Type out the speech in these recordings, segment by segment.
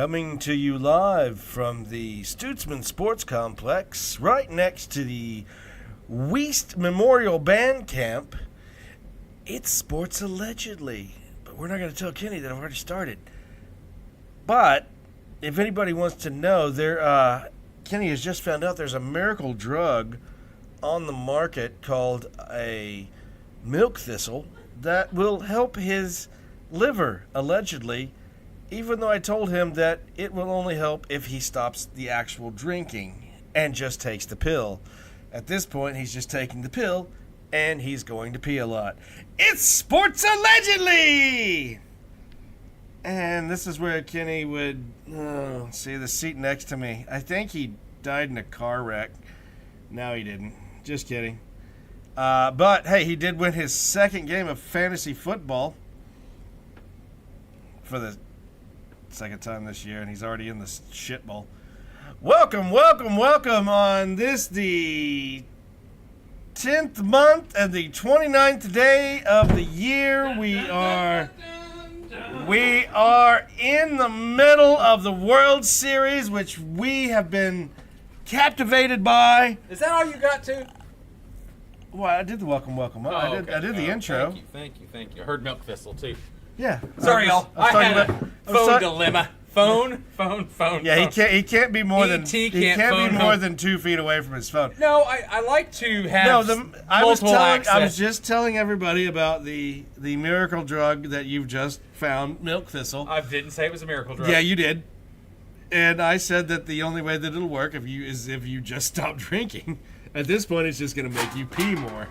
Coming to you live from the Stutzman Sports Complex, right next to the Weast Memorial Band Camp. It's Sports Allegedly, but we're not going to tell Kenny that I've already started. But if anybody wants to know, Kenny has just found out there's a miracle drug on the market called a milk thistle that will help his liver, allegedly, even though I told him that it will only help if he stops the actual drinking and just takes the pill. At this point, he's just taking the pill, and he's going to pee a lot. It's Sports Allegedly! And this is where Kenny would see the seat next to me. I think he died in a car wreck. No, he didn't. Just kidding. But, hey, he did win his second game of fantasy football for the second time this year, and he's already in the shit bowl. Welcome on this, the 10th month and the 29th day of the year. We are in the middle of the World Series, which we have been captivated by. Is that all you got to? Well, I did the welcome. I did the intro. Thank you. I heard milk thistle too. Yeah. Sorry, y'all. I had a phone dilemma. Phone. Yeah, he can't be more than E.T. he can't be more than 2 feet away from his phone. No, I like to have multiple access. I was just telling everybody about the miracle drug that you've just found, milk thistle. I didn't say it was a miracle drug. Yeah, you did. And I said that the only way that it'll work is if you just stop drinking. At this point, it's just going to make you pee more.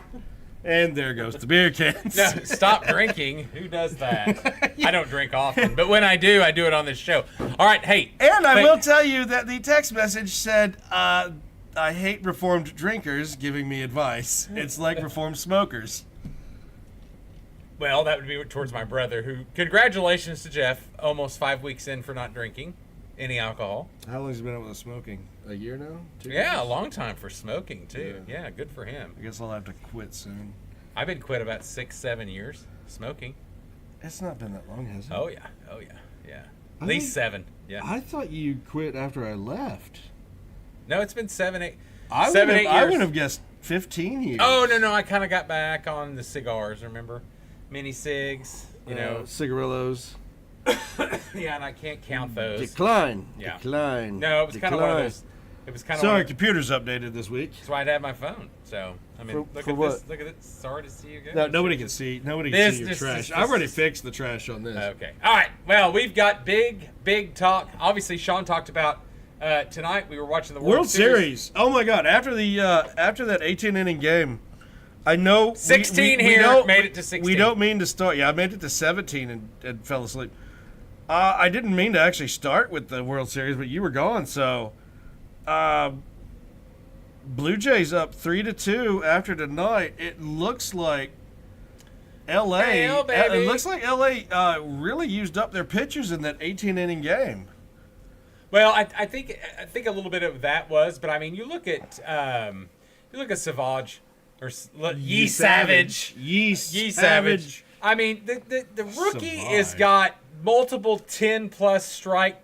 And there goes the beer cans. No, stop drinking. Who does that? I don't drink often, but when I do it on this show. All right, hey. And I will tell you that the text message said, I hate reformed drinkers giving me advice. It's like reformed smokers. Well, that would be towards my brother, who, congratulations to Jeff, almost 5 weeks in for not drinking any alcohol. How long has he been able to smoking? A year now? 2 Yeah, years? a long time for smoking, too. Yeah, good for him. I guess I'll have to quit soon. I've been quit about 6-7 years smoking. It's not been that long, has it? Oh, yeah. At least 7, yeah. I thought you quit after I left. No, it's been 7, 8 I 7, 8 years. I would have guessed 15 years. Oh, no, I kind of got back on the cigars, remember? Mini cigs, you know. Cigarillos. Yeah, and I can't count those. Decline. Yeah. Decline. No, it was kind of one of those. It was kind of. Sorry, computer's updated this week. That's why I'd have my phone. So I mean, look at this. Look at this. Sorry to see you guys. No, nobody can see. Nobody can see your trash. I've already fixed the trash on this. Okay. All right. Well, we've got big talk. Obviously, Sean talked about tonight. We were watching the World Series. Oh my God! After that 18-inning game, I know 16 we don't, made it to 16. We don't mean to start. Yeah, I made it to 17 and fell asleep. I didn't mean to actually start with the World Series, but you were gone, so. Blue Jays up 3-2 after tonight. It looks like L.A. It looks like L.A. Really used up their pitchers in that 18-inning game. Well, I think a little bit of that was, but I mean, you look at Savage or Yee Savage. I mean, the rookie has got multiple 10+ strike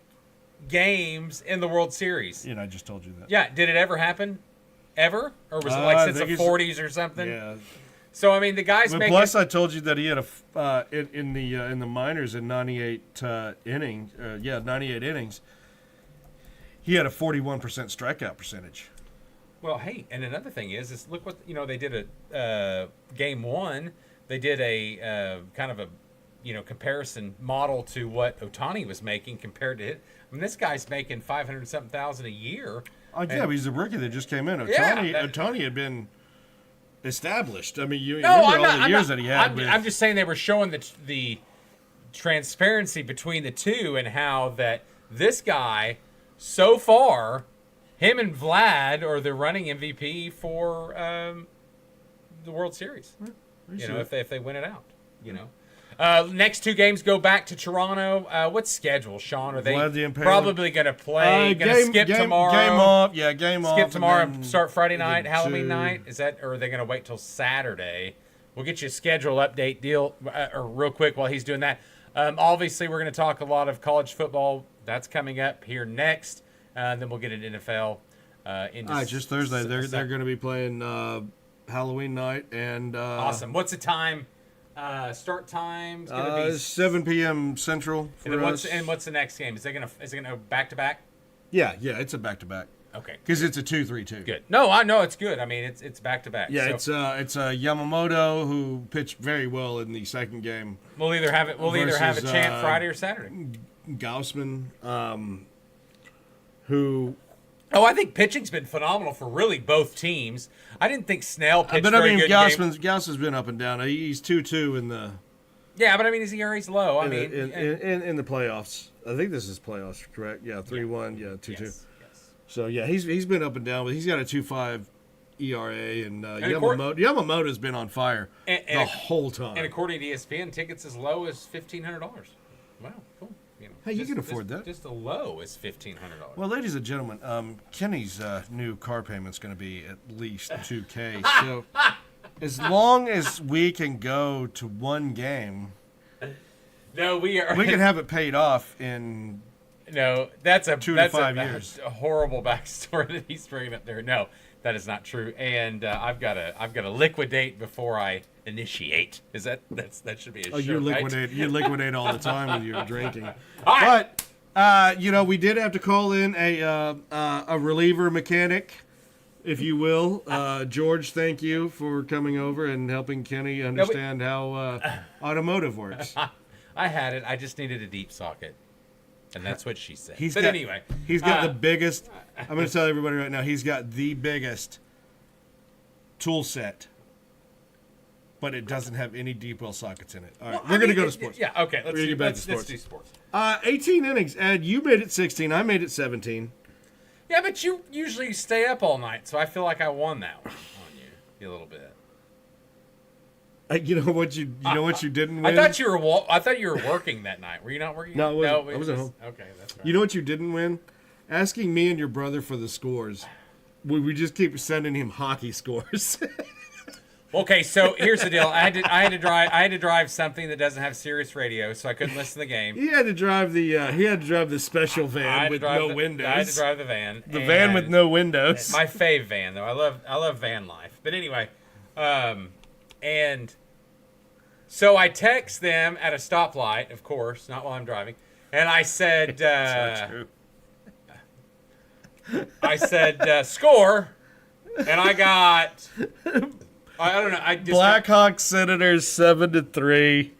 games in the World Series. I just told you that. Yeah, did it ever happen? Ever? Or was it like since the 40s or something? Yeah. So I mean, the guy's making. Plus, I told you that he had in the minors in 98 innings. 98 innings. He had a 41% strikeout percentage. Well, hey, and another thing is look what they did a game one. They did a kind of a comparison model to what Ohtani was making compared to it. I mean, this guy's making $500,000 a year. Oh yeah, but he's a rookie that just came in. Ohtani had been established. I mean, you remember all the years that he had. I'm just saying they were showing the transparency between the two and how that this guy so far, him and Vlad are the running MVP for the World Series. If they win it out, Next 2 games go back to Toronto. What's schedule, Sean? Are they probably going to play? Going to skip tomorrow? Game off. Yeah, game off. Skip tomorrow and start Friday night, Halloween night? Is that, or are they going to wait till Saturday? We'll get you a schedule update deal real quick while he's doing that. Obviously, we're going to talk a lot of college football that's coming up here next. Then we'll get an NFL. Just Thursday. They're going to be playing Halloween night and awesome. What's the time? Start time? 7 p.m. Central. What's the next game? Is it gonna go back to back? Yeah, it's a back to back. Okay. Because it's a 2-3-2. Good. No, I know it's good. I mean, it's back to back. Yeah, so. it's Yamamoto who pitched very well in the second game. We'll either have a chant Friday or Saturday. Gaussman, who. Oh, I think pitching's been phenomenal for really both teams. I didn't think Snell pitched but I mean, good Gaussman's been up and down. He's 2-2 in the. Yeah, but I mean, his ERA's low. In the playoffs. I think this is playoffs, correct? Yeah, 3-1. Yeah, 2-2. Yes. So yeah, he's been up and down, but he's got a 2.5 ERA, and Yamamoto's been on fire the whole time. And according to ESPN, tickets as low as $1,500. Wow, cool. Hey, you can afford that. Just as low as $1,500. Well, ladies and gentlemen, Kenny's new car payment's going to be at least $2,000. So as long as we can go to one game, no, we can have it paid off in. No, that's a 2 to 5 years. A horrible backstory that he's bringing up there. No, that is not true. And I've got to liquidate before I initiate. That should be a shirt, you liquidate. Right? You liquidate all the time when you're drinking. Right. But we did have to call in a reliever mechanic, if you will. George, thank you for coming over and helping Kenny understand how automotive works. I had it. I just needed a deep socket. And that's what she said. Anyway, he's got the biggest. I'm going to tell everybody right now. He's got the biggest tool set, but it doesn't have any deep well sockets in it. All right, we're going to go to sports. Yeah, okay. Let's do sports. 18 innings. Ed, you made it 16. I made it 17. Yeah, but you usually stay up all night, so I feel like I won that one on you a little bit. You know what you didn't win? I thought you were working that night. Were you not working? No, I was at home. Okay, that's right. You know what you didn't win? Asking me and your brother for the scores. We just keep sending him hockey scores. Okay, so here's the deal. I had to drive something that doesn't have Sirius radio, so I couldn't listen to the game. He had to drive the special van with no windows. I had to drive the van. The van with no windows. My fave van, though. I love van life. But anyway, and so I text them at a stoplight, of course, not while I'm driving, and I said, score, and I got, I don't know, I just Blackhawks Senators 7-3,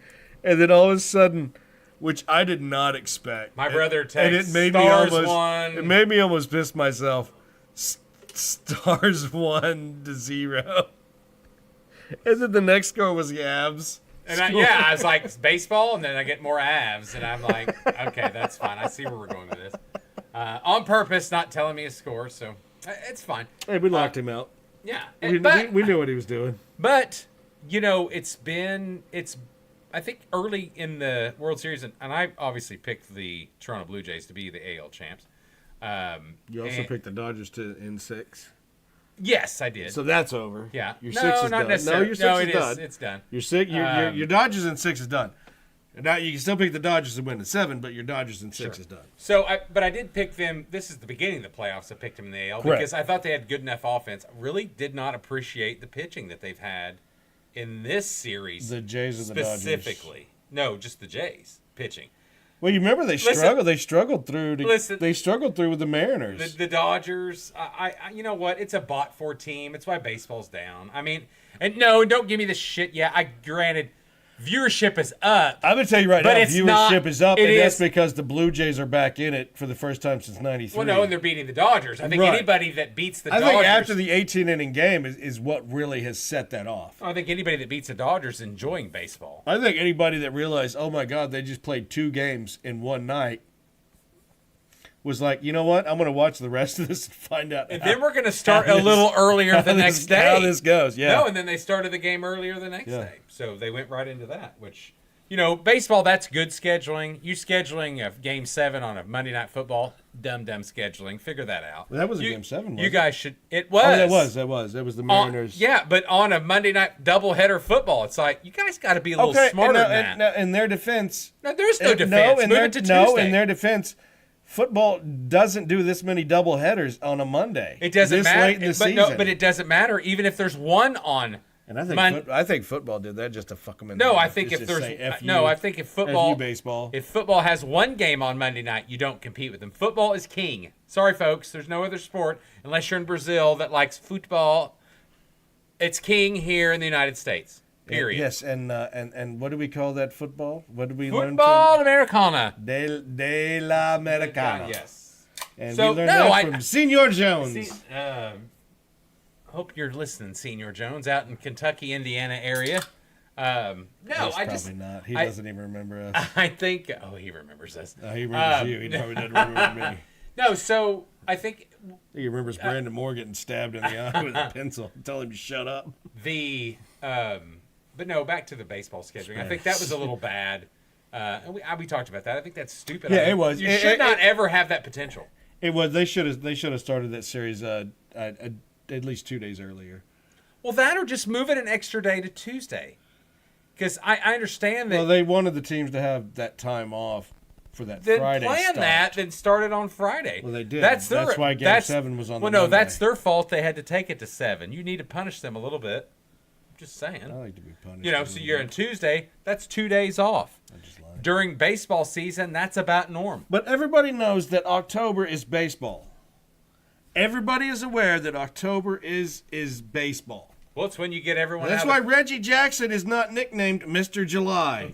and then all of a sudden, which I did not expect. My brother texted, and it made Stars me almost piss myself. Stars 1-0. And then the next score was the Avs. And I was like, it's baseball, and then I get more Avs, and I'm like, okay, that's fine. I see where we're going with this. On purpose, not telling me a score, so it's fine. Hey, we locked him out. Yeah. We knew what he was doing. But, it's I think early in the World Series, and I obviously picked the Toronto Blue Jays to be the AL champs. You also picked the Dodgers in 6. Yes, I did. So that's over. Yeah. Your 6 is done. No, your 6 is done. It's done. Your 6, your Dodgers in 6 is done. Now you can still pick the Dodgers to win in 7, but your Dodgers in 6 is done. So, but I did pick them. This is the beginning of the playoffs. I picked them in the AL because I thought they had good enough offense. I really did not appreciate the pitching that they've had in this series. The Jays and the Dodgers specifically. No, just the Jays pitching. Well, you remember they struggled. They struggled through. They struggled through with the Mariners. The Dodgers. You know what? It's a bot-4 team. It's why baseball's down. I mean, and no, don't give me this shit. Yeah, granted, viewership is up. I'm gonna tell you right now, viewership is up, and that's because the Blue Jays are back in it for the first time since '93. Well, no, and they're beating the Dodgers. I think anybody that beats the Dodgers. I think after the 18-inning game is what really has set that off. I think anybody that beats the Dodgers is enjoying baseball. I think anybody that realized, oh my God, they just played 2 games in one night, was like, you know what? I'm going to watch the rest of this and find out. And then we're going to start a little earlier the next day. How this goes, yeah. No, and then they started the game earlier the next day. So they went right into that, which, baseball, that's good scheduling. You scheduling a Game 7 on a Monday Night Football, dumb scheduling. Figure that out. Well, that was a Game 7, wasn't it? You guys should. It was. Oh, that was. It was the Mariners. But on a Monday Night doubleheader football, it's like, you guys got to be a little smarter than that. In their defense. No, there's no defense. In their defense, Football doesn't do this many double headers on a Monday. It doesn't this matter. late in the season. But it doesn't matter even if there's one on. And I think football did that just to fuck them in. No, the I think if there's I think if football baseball, if football has one game on Monday night, you don't compete with them. Football is king. Sorry, folks. There's no other sport unless you're in Brazil that likes football. It's king here in the United States. Period. Yes, and what do we call that football? What did we learn? Football Americana. De la Americana. Yes. And we learned that from Senor Jones. Hope you're listening, Senor Jones, out in Kentucky, Indiana area. No, probably not. He doesn't even remember us. I think. Oh, he remembers us. He remembers you. He probably doesn't remember me. No, so I think he remembers Brandon Moore getting stabbed in the eye with a pencil. Tell him to shut up. But no, back to the baseball scheduling. I think that was a little bad. And we talked about that. I think that's stupid. Yeah, it was. You should not ever have that potential. It was. They should have started that series at least 2 days earlier. Well, that or just move it an extra day to Tuesday. Because I understand that. Well, they wanted the teams to have that time off for that Friday plan start. that, then start it on Friday. Well, they did. That's why Game 7 was on the Monday. That's their fault. They had to take it to 7. You need to punish them a little bit. Just saying. I like to be punished. So you're on Tuesday. That's 2 days off. I just like. During baseball season, that's about norm. But everybody knows that October is baseball. Everybody is aware that October is baseball. Well, it's when you get everyone. That's why Reggie Jackson is not nicknamed Mr. July.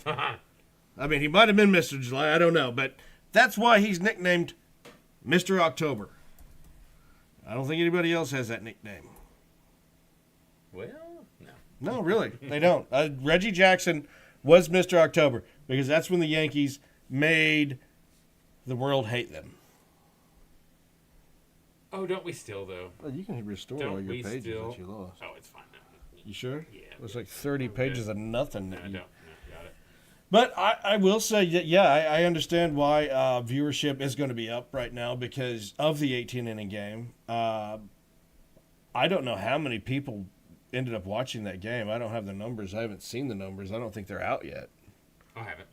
I mean, he might have been Mr. July. I don't know, but that's why he's nicknamed Mr. October. I don't think anybody else has that nickname. Well, no. No, really, they don't. Reggie Jackson was Mr. October because that's when the Yankees made the world hate them. Oh, don't we still, though? Well, you can restore all your pages that you lost. Oh, it's fine. No. You sure? Yeah. It was like 30 pages of nothing. No, got it. But I will say that, I understand why viewership is going to be up right now because of the 18-inning game. I don't know how many people ended up watching that game. I don't have the numbers. I haven't seen the numbers. I don't think they're out yet. I haven't.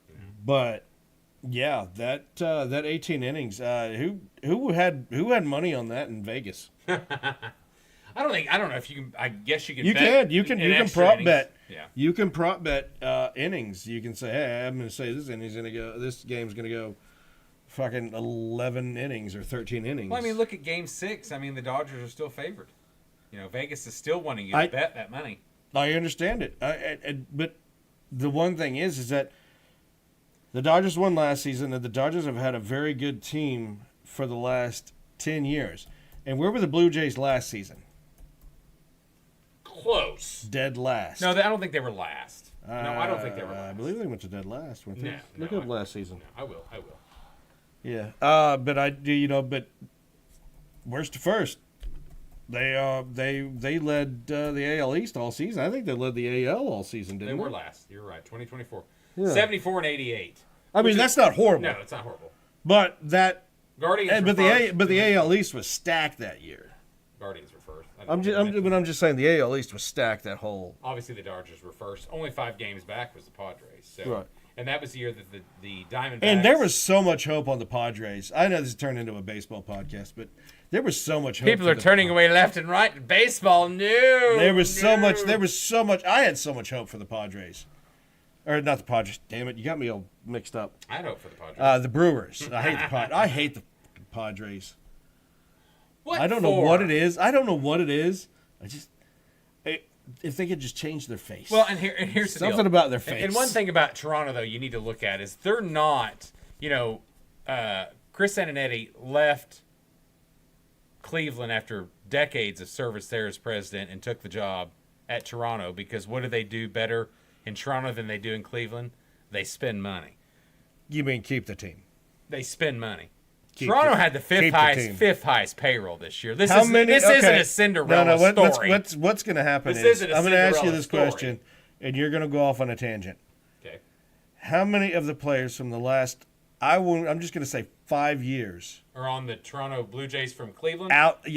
Yeah. But yeah, that 18 innings. Who had money on that in Vegas? I don't know if you can. I guess you can. You can prop innings. bet. Yeah. You can prop bet innings. You can say, hey, I'm going to say this game's going to go fucking 11 innings or 13 innings. Well, I mean, look at Game 6. I mean, the Dodgers are still favored. Vegas is still wanting you to bet that money. I understand it. But the one thing is that the Dodgers won last season, and the Dodgers have had a very good team for the last 10 years. And where were the Blue Jays last season? Close. Dead last. No, I don't think they were last. No, I don't think they were last. I believe they went to dead last. Look up last season. No, I will. Yeah. But I do. But worst to first. They led the AL East all season. I think they led the AL all season, didn't they? They were last. You're right. 2024. Yeah. 74 and 88. I mean, that's not horrible. No, it's not horrible. But that Guardians. But the AL East was stacked that year. Guardians were first. I'm just saying the AL East was stacked that whole. Obviously, the Dodgers were first. Only 5 games back was the Padres. So, right. And that was the year that the Diamondbacks. And there was so much hope on the Padres. I know this turned into a baseball podcast, but there was so much hope. People are turning away left and right in baseball. No. There was so much. I had so much hope for the Padres. Or not the Padres. Damn it. You got me all mixed up. I had hope for the Padres. The Brewers. I hate the Padres. What I don't know what it is. If they could just change their face. Well, and here's the something deal. about their face. And one thing about Toronto, though, you need to look at is they're not. Chris Antonetti left Cleveland after decades of service there as president and took the job at Toronto because what do they do better in Toronto than they do in Cleveland? They spend money. You mean keep the team? They spend money. Toronto had the fifth highest payroll this year. This isn't a Cinderella story. What's going to happen I'm going to ask you this question, and you're going to go off on a tangent. Okay. How many of the players from the last, I'm just going to say 5 years, are on the Toronto Blue Jays from Cleveland? Out of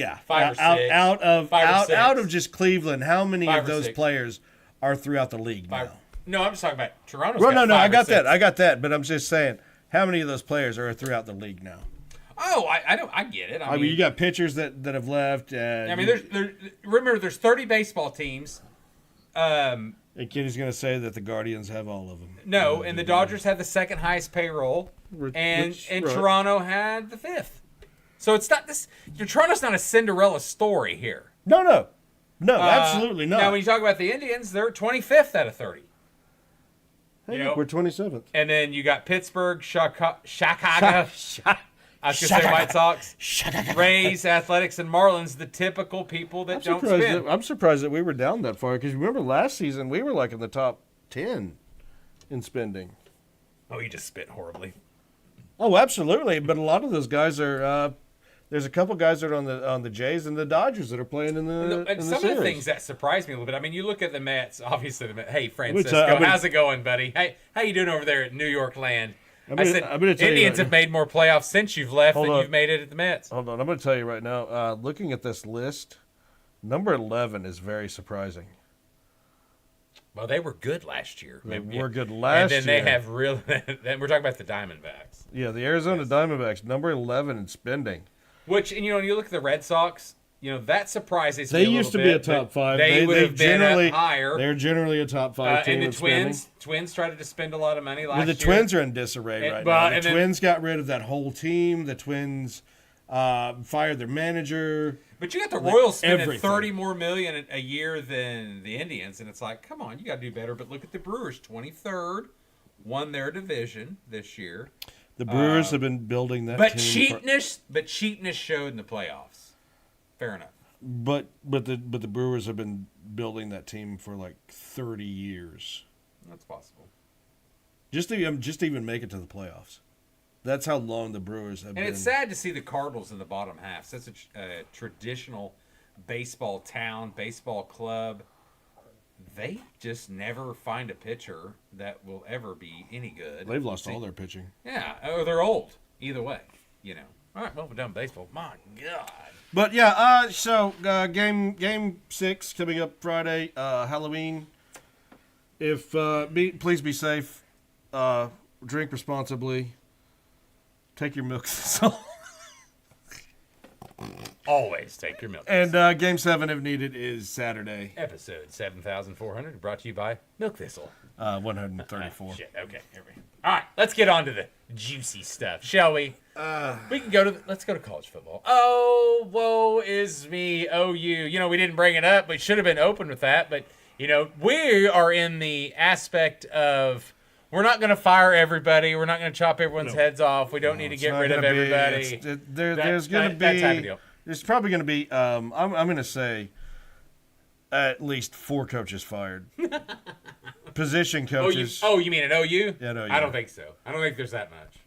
just Cleveland. How many of those 6 players are throughout the league now? No, I'm just talking about Toronto. Well, no, I got that. But I'm just saying, how many of those players are throughout the league now? Oh, I get it. I mean, you got pitchers that have left. I mean, remember, there's 30 baseball teams. And Kenny's going to say that the Guardians have all of them. No, and the Dodgers had the second highest payroll, and Toronto had the fifth. So it's not this. Toronto's not a Cinderella story here. No, absolutely not. Now, when you talk about the Indians, they're 25th out of 30. Hey, we're 27th. And then you got Pittsburgh, Chicago. I was going to say White Sox, Rays, Athletics, and Marlins, the typical people that don't spend. I'm surprised that we were down that far because remember last season we were like in the top 10 in spending. Oh, you just spent horribly. Oh, absolutely. But a lot of those guys are. There's a couple guys that are on the Jays and the Dodgers that are playing in the and some series. of the things that surprised me a little bit. I mean, you look at the Mets. Obviously, the Mets. Hey, Francisco, how's it going, buddy? Hey, how you doing over there at New York land? I said Indians have made more playoffs since you've left than you've made it at the Mets. Hold on, I'm going to tell you right now. Looking at this list, number 11 is very surprising. Well, they were good last year. They were good last year. And then they have real. Then we're talking about the Diamondbacks. Yeah, the Arizona Diamondbacks, number 11 in spending. Which, and you look at the Red Sox, that surprises me a little bit. They used to be a top 5. They would have been up higher. They're generally a top 5 team. And the Twins tried to spend a lot of money last year. The Twins are in disarray right now. The Twins got rid of that whole team. The Twins fired their manager. But you got the Royals spending $30 more million a year than the Indians, and it's like, come on, you got to do better. But look at the Brewers, 23rd, won their division this year. The Brewers have been building that team. But cheapness showed in the playoffs. Fair enough. But the Brewers have been building that team for like 30 years. That's possible. Just to even make it to the playoffs. That's how long the Brewers have been. And it's sad to see the Cardinals in the bottom half. Such a traditional baseball town, baseball club. They just never find a pitcher that will ever be any good. They've lost all their pitching. Yeah, or they're old. Either way, All right, well, we're done baseball. My God. But yeah, so game 6 coming up Friday, Halloween. Please be safe. Drink responsibly. Take your milk thistle. Always take your milk. And Game 7, if needed, is Saturday. Episode 7400, brought to you by Milk Thistle. 134. Shit. Okay, here we go. All right, let's get on to the juicy stuff, shall we? We can let's go to college football. Oh, woe is me, OU. We didn't bring it up. We should have been open with that. But, we are in the aspect of we're not going to fire everybody. We're not going to chop everyone's heads off. We don't need to get rid of everybody. There's probably going to be, I'm going to say, at least 4 coaches fired. Position coaches. You mean at OU? Yeah, at OU. I don't think so. I don't think there's that much.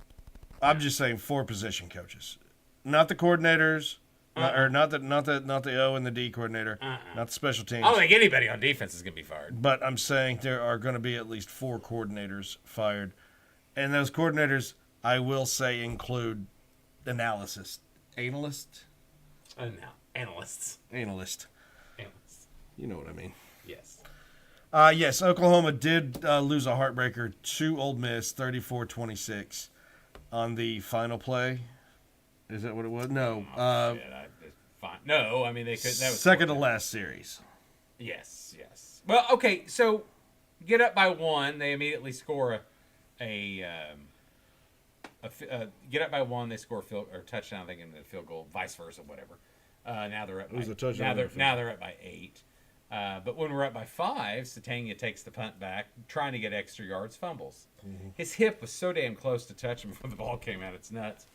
I'm just saying 4 position coaches, not the coordinators, or not the O and the D coordinator, not the special teams. I don't think anybody on defense is going to be fired. But I'm saying there are going to be at least 4 coordinators fired, and those coordinators, I will say, include analysts. Analyst. You know what I mean. Yes. Yes, Oklahoma did lose a heartbreaker to Ole Miss, 34-26, on the final play. Is that what it was? No. Fine. No, I mean they could. That was second to last series. Yes. Well, okay. So get up by 1, they immediately score get up by 1, they score a touchdown. I think in the field goal, vice versa, whatever. Now they're up. It was a touchdown. Now they're up by 8. But when we're up by 5, Satania takes the punt back, trying to get extra yards, fumbles. Mm-hmm. His hip was so damn close to touch him before the ball came out. It's nuts.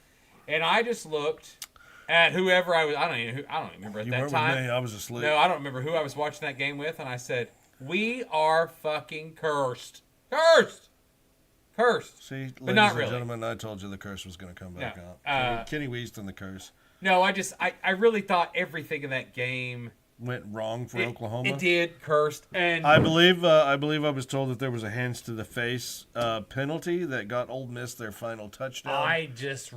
And I just looked at whoever I was. I don't even remember at that time. With me. I was asleep. No, I don't remember who I was watching that game with. And I said, "We are fucking cursed. Cursed. See, but not ladies really. and gentlemen, I told you the curse was going to come back out. Kenny Weast and the curse. No, I really thought everything in that game went wrong for Oklahoma. It did, cursed, and I believe I was told that there was a hands to the face penalty that got Ole Miss their final touchdown.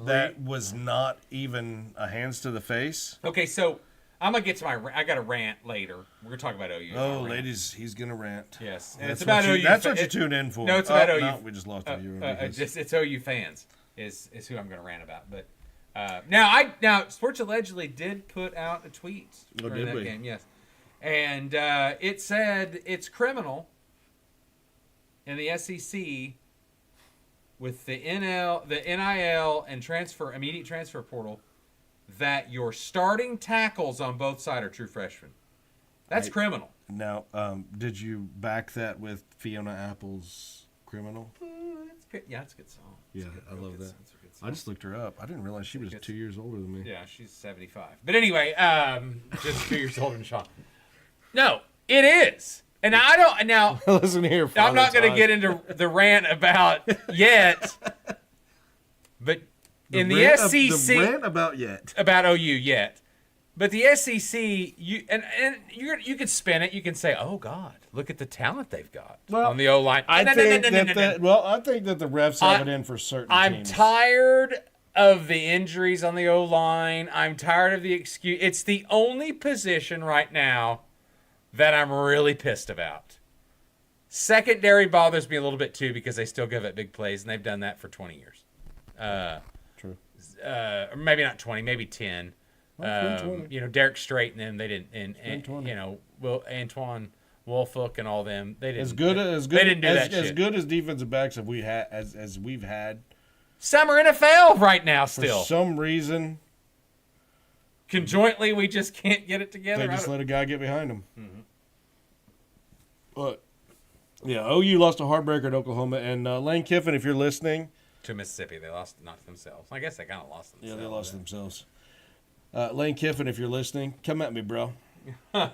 That was not even a hands to the face. Okay, so I'm gonna get to I got a rant later. We're gonna talk about OU. Oh, ladies, he's gonna rant. Yes, and it's about OU. That's what you tune in for. No, it's about OU. No, we just lost a viewer. It's OU fans. is who I'm going to rant about. But now Sports Allegedly did put out a tweet during that game, yes, and it said it's criminal in the SEC with the NIL and immediate transfer portal that your starting tackles on both sides are true freshmen. That's criminal. Now, did you back that with Fiona Apple's Criminal? That's good. Yeah, it's a good song. Yeah, I love that. I just looked her up. I didn't realize she was 2 years older than me. Yeah, she's 75. But anyway, just 2 years older than Sean. No, it is. And I don't now. Listen here. I'm not going to get into the rant about yet, but in the SEC, the rant about OU yet, but the SEC, you could spin it. You can say, "Oh God, look at the talent they've got on the O line." I think that the refs have it in for certain teams. I'm tired of the injuries on the O line. I'm tired of the excuse. It's the only position right now that I'm really pissed about. Secondary bothers me a little bit too because they still give it big plays, and they've done that for 20 years. True. Or maybe not 20, maybe 10. Derek Strait and them, they didn't, and Antoine Wolfhook and all them, they didn't. They didn't do that shit. As good as defensive backs as we've had. Some are NFL right now still. For some reason. Conjointly, we just can't get it together. They just let a guy get behind him. Mm-hmm. But, yeah, OU lost a heartbreaker at Oklahoma. And Lane Kiffin, if you're listening. To Mississippi. They lost, not themselves. I guess they kind of lost themselves. Yeah, they lost themselves. Lane Kiffin, if you're listening, come at me, bro. I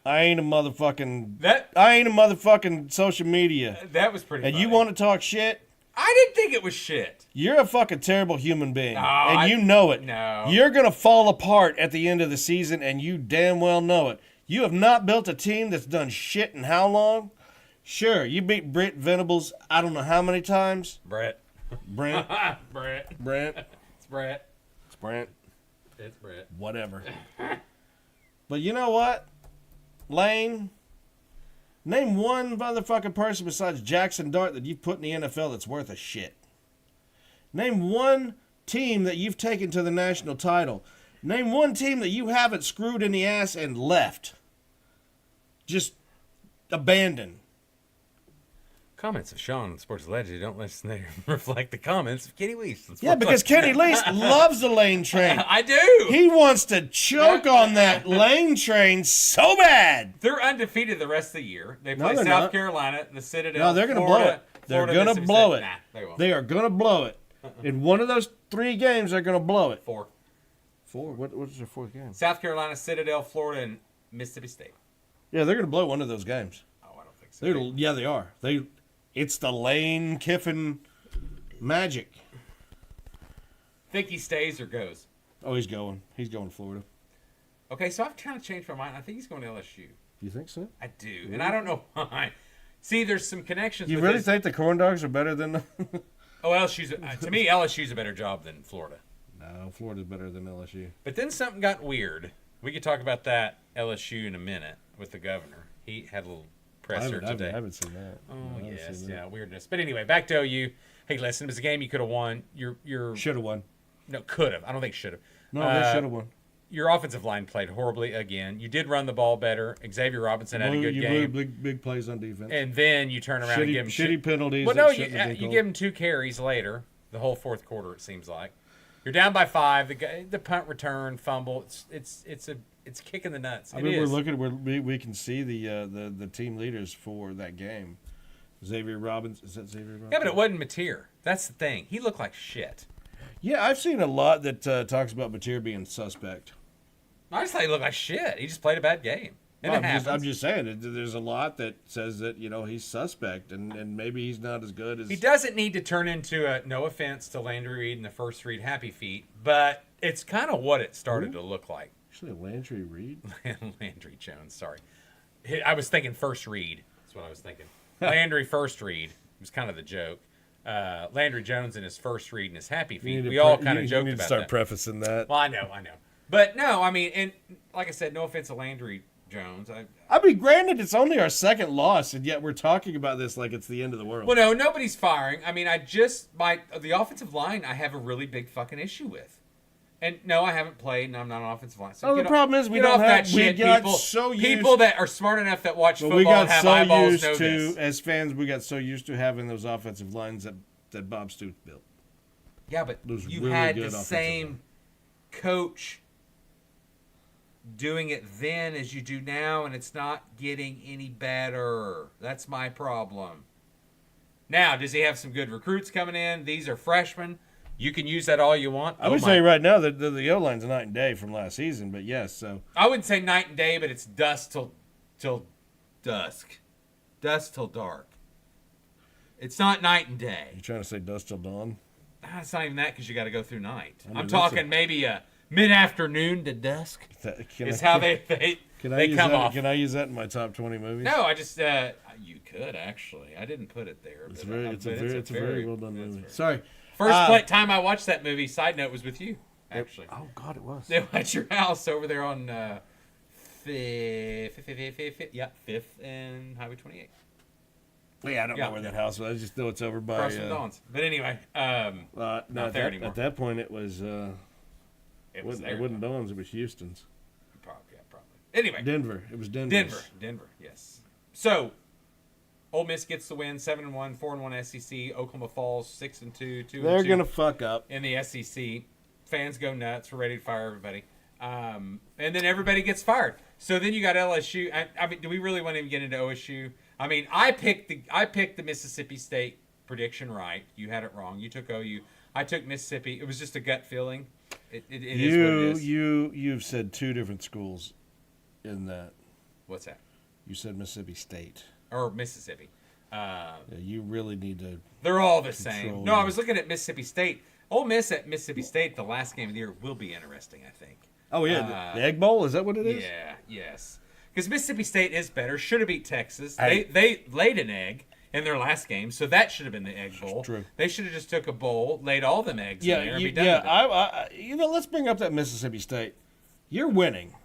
ain't a motherfucking social media. That was pretty funny. And you want to talk shit? I didn't think it was shit. You're a fucking terrible human being. You know know it. No. You're going to fall apart at the end of the season, and you damn well know it. You have not built a team that's done shit in how long? Sure, you beat Brent Venables I don't know how many times. Brent. Brent. It's Brent. It's Brent. Whatever. But you know what? Lane, name one motherfucking person besides Jackson Dart that you've put in the NFL that's worth a shit. Name one team that you've taken to the national title. Name one team that you haven't screwed in the ass and left. Just abandoned. Comments of Sean on Sports Allegedly don't reflect the comments of Kenny Weiss. Yeah, because Kenny Weiss loves the Lane train. I do. He wants to choke on that Lane train so bad. They're undefeated the rest of the year. They play South Carolina, the Citadel. No, they're going to blow it. They're going to blow it. Nah, they won't. They are going to blow it. In one of those 3 games, they're going to blow it. 4. What's their 4th game? South Carolina, Citadel, Florida, and Mississippi State. Yeah, they're going to blow one of those games. Oh, I don't think so. Yeah, they are. It's the Lane Kiffin magic. Think he stays or goes? Oh, he's going. He's going to Florida. Okay, so I've kind of changed my mind. I think he's going to LSU. You think so? I do, really? And I don't know why. See, there's some connections. You really think the Corn Dogs are better than? To me, LSU's a better job than Florida. No, Florida's better than LSU. But then something got weird. We could talk about that LSU in a minute with the governor. He had a little presser today. I haven't seen that. Oh, yes. Yeah, weirdness. But anyway, back to OU. Hey, listen, it was a game you could have won. Should have won. No, could have. I don't think should have. No, they should have won. Your offensive line played horribly again. You did run the ball better. Xavier Robinson had a good game. You blew big plays on defense. And then you turn around and give him shitty penalties. Well, no, you give him 2 carries later, the whole 4th quarter, it seems like. You're down by 5. The punt return, fumble, it's kicking the nuts. We're looking. We can see the team leaders for that game. Xavier Robinson. Is that Xavier Robinson? Yeah, but it wasn't Mateer. That's the thing. He looked like shit. Yeah, I've seen a lot that talks about Mateer being suspect. I just thought he looked like shit. He just played a bad game. I'm just saying, there's a lot that says that, he's suspect, and maybe he's not as good as... He doesn't need to turn into a, no offense to Landry Reed and the first Reed Happy Feet, but it's kind of what it started to look like. Actually, Landry Reed? Landry Jones, sorry. I was thinking first Reed. That's what I was thinking. Landry first Reed was kind of the joke. Landry Jones in his first Reed and his Happy Feet. We all kind of joked about that. You need to start prefacing that. Well, I know. But no, I mean, and like I said, no offense to Landry Jones. I mean, granted, it's only our second loss, and yet we're talking about this like it's the end of the world. Well, no, nobody's firing. I mean, the offensive line I have a really big fucking issue with. And no, I haven't played, and I'm not an offensive line. So the problem is we don't have people that are smart enough that watch football and have eyeballs know this. As fans, we got so used to having those offensive lines that Bob Stoops built. Yeah, but Those you really had good the offensive same line. coach doing it then as you do now, and it's not getting any better. That's my problem. Now, does he have some good recruits coming in? These are freshmen. You can use that all you want. I would say right now that the O-line's a night and day from last season, but yes. So I wouldn't say night and day, but it's dusk till dusk. Dusk till dark. It's not night and day. You trying to say dusk till dawn? It's not even that because you got to go through night. I mean, I'm talking maybe a mid-afternoon to dusk. Is how they come off. Can I use that in my top 20 movies? No, I just you could actually. I didn't put it there. It's a very well done movie. Sorry. First time I watched that movie, side note, was with you, actually. Oh, God, it was. At your house over there on 5th and Highway 28. Yeah, I don't know where that house was. I just know it's over by... Across from Dawn's. But anyway, not there anymore. At that point, it was... it was there. It wasn't Dawn's, it was Houston's. Probably. Anyway. Denver. It was Denver. Denver, yes. So... Ole Miss gets the win, 7-1, 4-1 SEC. Oklahoma Falls 6-2, 2-2. They're gonna fuck up in the SEC. Fans go nuts. We're ready to fire everybody, and then everybody gets fired. So then you got LSU. I mean, do we really want to even get into OSU? I mean, I picked the Mississippi State prediction right. You had it wrong. You took OU. I took Mississippi. It was just a gut feeling. It is what it is. You've said two different schools in that. What's that? You said Mississippi State. Or Mississippi. Yeah, you really need to. They're all the same. No, I was looking at Mississippi State. Ole Miss at Mississippi State, the last game of the year, will be interesting, I think. Oh, yeah. The Egg Bowl? Is that what it is? Yeah, yes. Because Mississippi State is better. Should have beat Texas. They laid an egg in their last game, so that should have been the Egg Bowl. True. They should have just took a bowl, laid all them eggs in there, and be done with it. Let's bring up that Mississippi State. You're winning.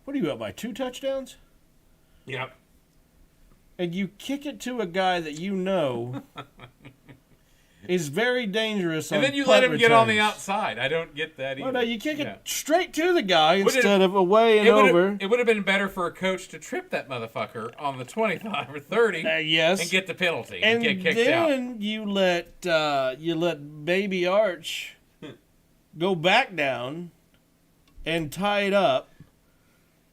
What are you up by, 2 touchdowns? Yep. And you kick it to a guy that you know is very dangerous. And then you let him get on the outside. I don't get that either. Well, no, you kick it straight to the guy instead of away and over. It would have been better for a coach to trip that motherfucker on the 25 or 30 yes. and get the penalty and get kicked out. And then you let Baby Arch go back down and tie it up.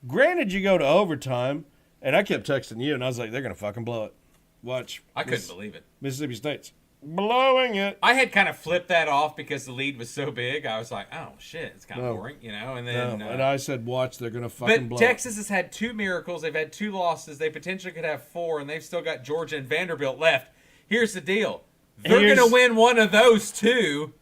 Granted, you go to overtime. And I kept texting you, and I was like, they're going to fucking blow it. Watch. I couldn't believe it. Mississippi State's blowing it. I had kind of flipped that off because the lead was so big. I was like, oh, shit, it's kind of boring, And then, and I said, watch, they're going to fucking blow it. But Texas has had 2 miracles. They've had 2 losses. They potentially could have 4, and they've still got Georgia and Vanderbilt left. Here's the deal. They're going to win one of those 2.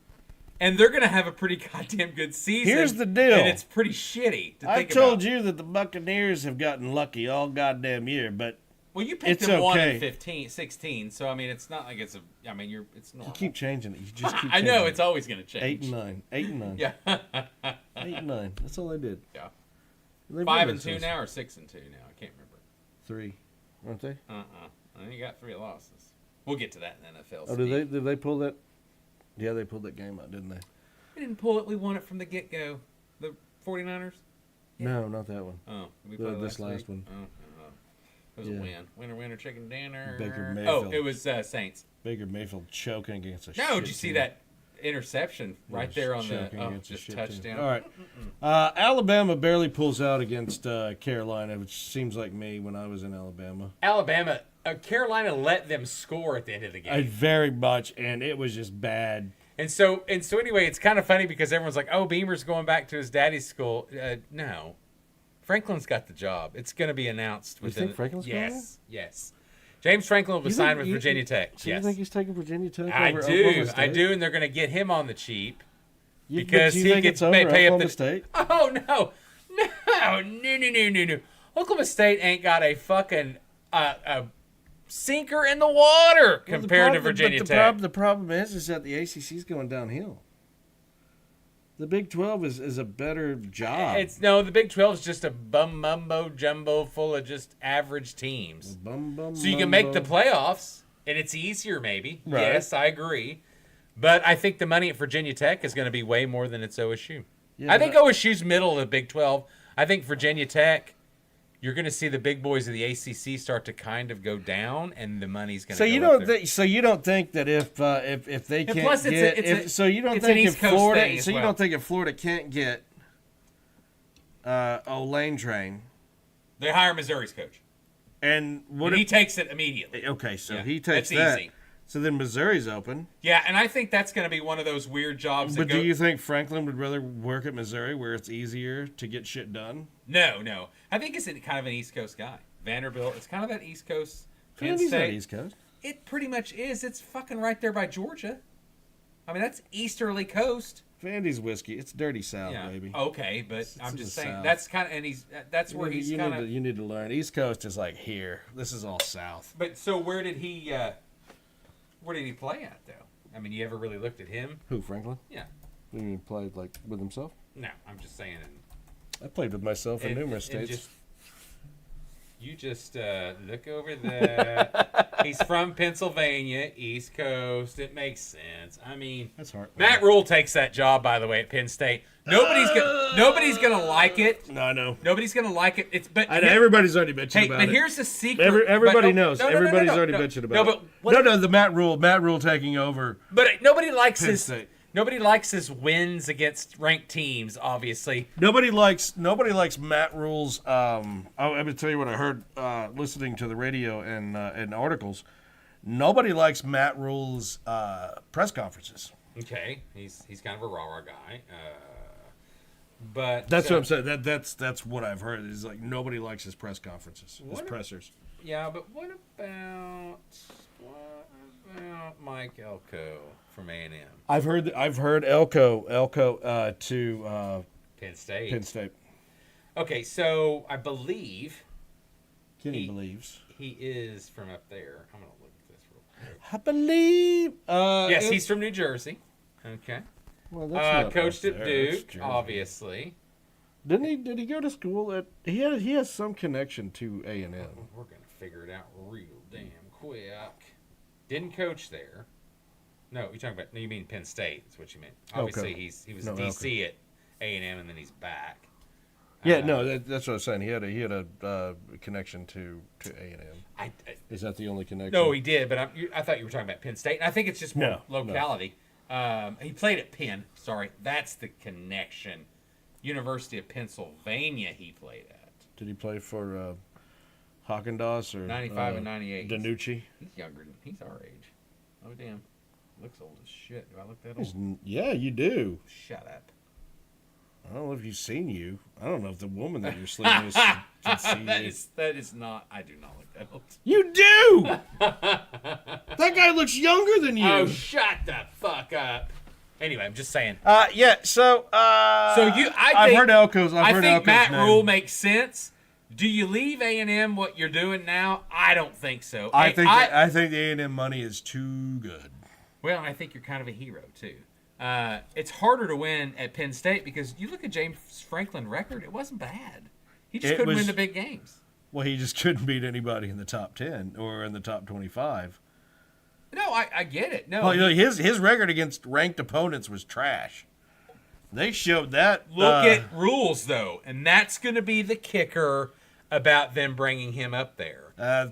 And they're going to have a pretty goddamn good season. Here's the deal. And it's pretty shitty to think about. I told you that the Buccaneers have gotten lucky all goddamn year, but well, you picked them 1 and 16, so I mean, it's not like it's it's normal. You keep changing it. You just keep I know, it's always going to change. 8 and 9. Yeah. 8 and 9. That's all I did. Yeah. 5 and 2 now or 6 and 2 now? I can't remember. 3, aren't they? I think you got 3 losses. We'll get to that in NFL. Oh, did they pull that? Yeah, they pulled that game out, didn't they? We didn't pull it. We won it from the get-go. The 49ers? Yeah. No, not that one. Oh, we played this last one. Oh. It was a win. Winner, chicken dinner. Baker Mayfield. Oh, it was Saints. Baker Mayfield choking against a No, did you see that interception right there on the just touchdown? All right. Alabama barely pulls out against Carolina, which seems like me when I was in Alabama. Carolina let them score at the end of the game. Very much, and it was just bad. And so anyway, it's kind of funny because everyone's like, "Oh, Beamer's going back to his daddy's school." No, Franklin's got the job. It's going to be announced within. You think Franklin's going there? Yes. James Franklin will be signed with Virginia Tech. Do you think he's taking Virginia Tech? I do, and they're going to get him on the cheap because he gets pay up the State. Oh no. Oklahoma State ain't got a fucking sinker in the water compared to Virginia Tech. The problem is that the ACC's going downhill. The Big 12 is a better job. The Big 12 is just a mumbo jumbo full of just average teams. So you can make the playoffs, and it's easier maybe. Right. Yes, I agree. But I think the money at Virginia Tech is going to be way more than it's OSU. Yeah, I think OSU's middle of the Big 12. I think Virginia Tech, you're going to see the big boys of the ACC start to kind of go down, and the money's going to. So you don't think that if they can't plus you don't think if Florida can't get Lane Train, they hire Missouri's coach, and he takes it immediately. Okay, so he takes that. Easy. So then Missouri's open. Yeah, and I think that's going to be one of those weird jobs. But do you think Franklin would rather work at Missouri where it's easier to get shit done? No. I think it's kind of an East Coast guy. Vanderbilt, it's kind of that East Coast. Penn Vandy's State. not East Coast. It pretty much is. It's fucking right there by Georgia. I mean, that's easterly coast. Vandy's whiskey. It's dirty South, baby. Okay, but I'm just saying South. that's kind of, and that's where he's kind of. You need to learn. East Coast is like here. This is all South. But so where did he play at though? I mean, you ever really looked at him? Who, Franklin? Yeah. You mean played like with himself? No, I'm just saying. I played with myself in numerous states. You just look over there. He's from Pennsylvania, East Coast. It makes sense. I mean, that's hard. Matt Rule takes that job, by the way, at Penn State. Nobody's gonna like it. No, I know. Nobody's gonna like it. Everybody's already bitching about it. But here's the secret. Everybody knows. Everybody's already bitching about it. No, the Matt Rule taking over. But nobody likes Penn State. Nobody likes his wins against ranked teams, obviously. Nobody likes Matt Rule's. I'm going to tell you what I heard listening to the radio and articles. Nobody likes Matt Rule's press conferences. Okay, he's kind of a rah-rah guy. But that's what I'm saying. That's what I've heard. Is like nobody likes his press conferences, his pressers. Yeah, but what about Mike Elko from A&M? I've heard Elko to Penn State. Penn State. Okay, so I believe Kenny believes he is from up there. I'm gonna look at this real quick. I believe. Yes, he's from New Jersey. Okay. Well, that's not coached at Duke, Jersey. Obviously. Didn't he? Did he go to school at? He has some connection to A&M. We're gonna figure it out real damn quick. Didn't coach there. No, you're talking about. No, you mean Penn State? That's what you meant. Obviously, he was DC at A&M, and then he's back. Yeah, that's what I was saying. He had a connection to A&M. Is that the only connection? No, he did, but I thought you were talking about Penn State. And I think it's just more locality. No. He played at Penn. Sorry, that's the connection. University of Pennsylvania. He played at. Did he play for Haagen-Dazs or 95 and 98? Danucci. He's younger. He's our age. Oh damn, looks old as shit. Do I look that old? Yeah, you do. Shut up. I don't know if you've seen you. I don't know if the woman that you're sleeping with can see you. That is not. I do not look that old. You do. That guy looks younger than you. Oh, shut the fuck up. Anyway, I'm just saying. Yeah. So. I've heard Elko's. I think Matt Rule makes sense. Do you leave A&M what you're doing now? I don't think so. I think the A&M money is too good. Well, I think you're kind of a hero too. It's harder to win at Penn State because you look at James Franklin's record; it wasn't bad. He just couldn't win the big games. Well, he just couldn't beat anybody in the top 10 or in the top 25. No, I get it. No, well, his record against ranked opponents was trash. They showed that. Look at rules though, and that's going to be the kicker about them bringing him up there. Are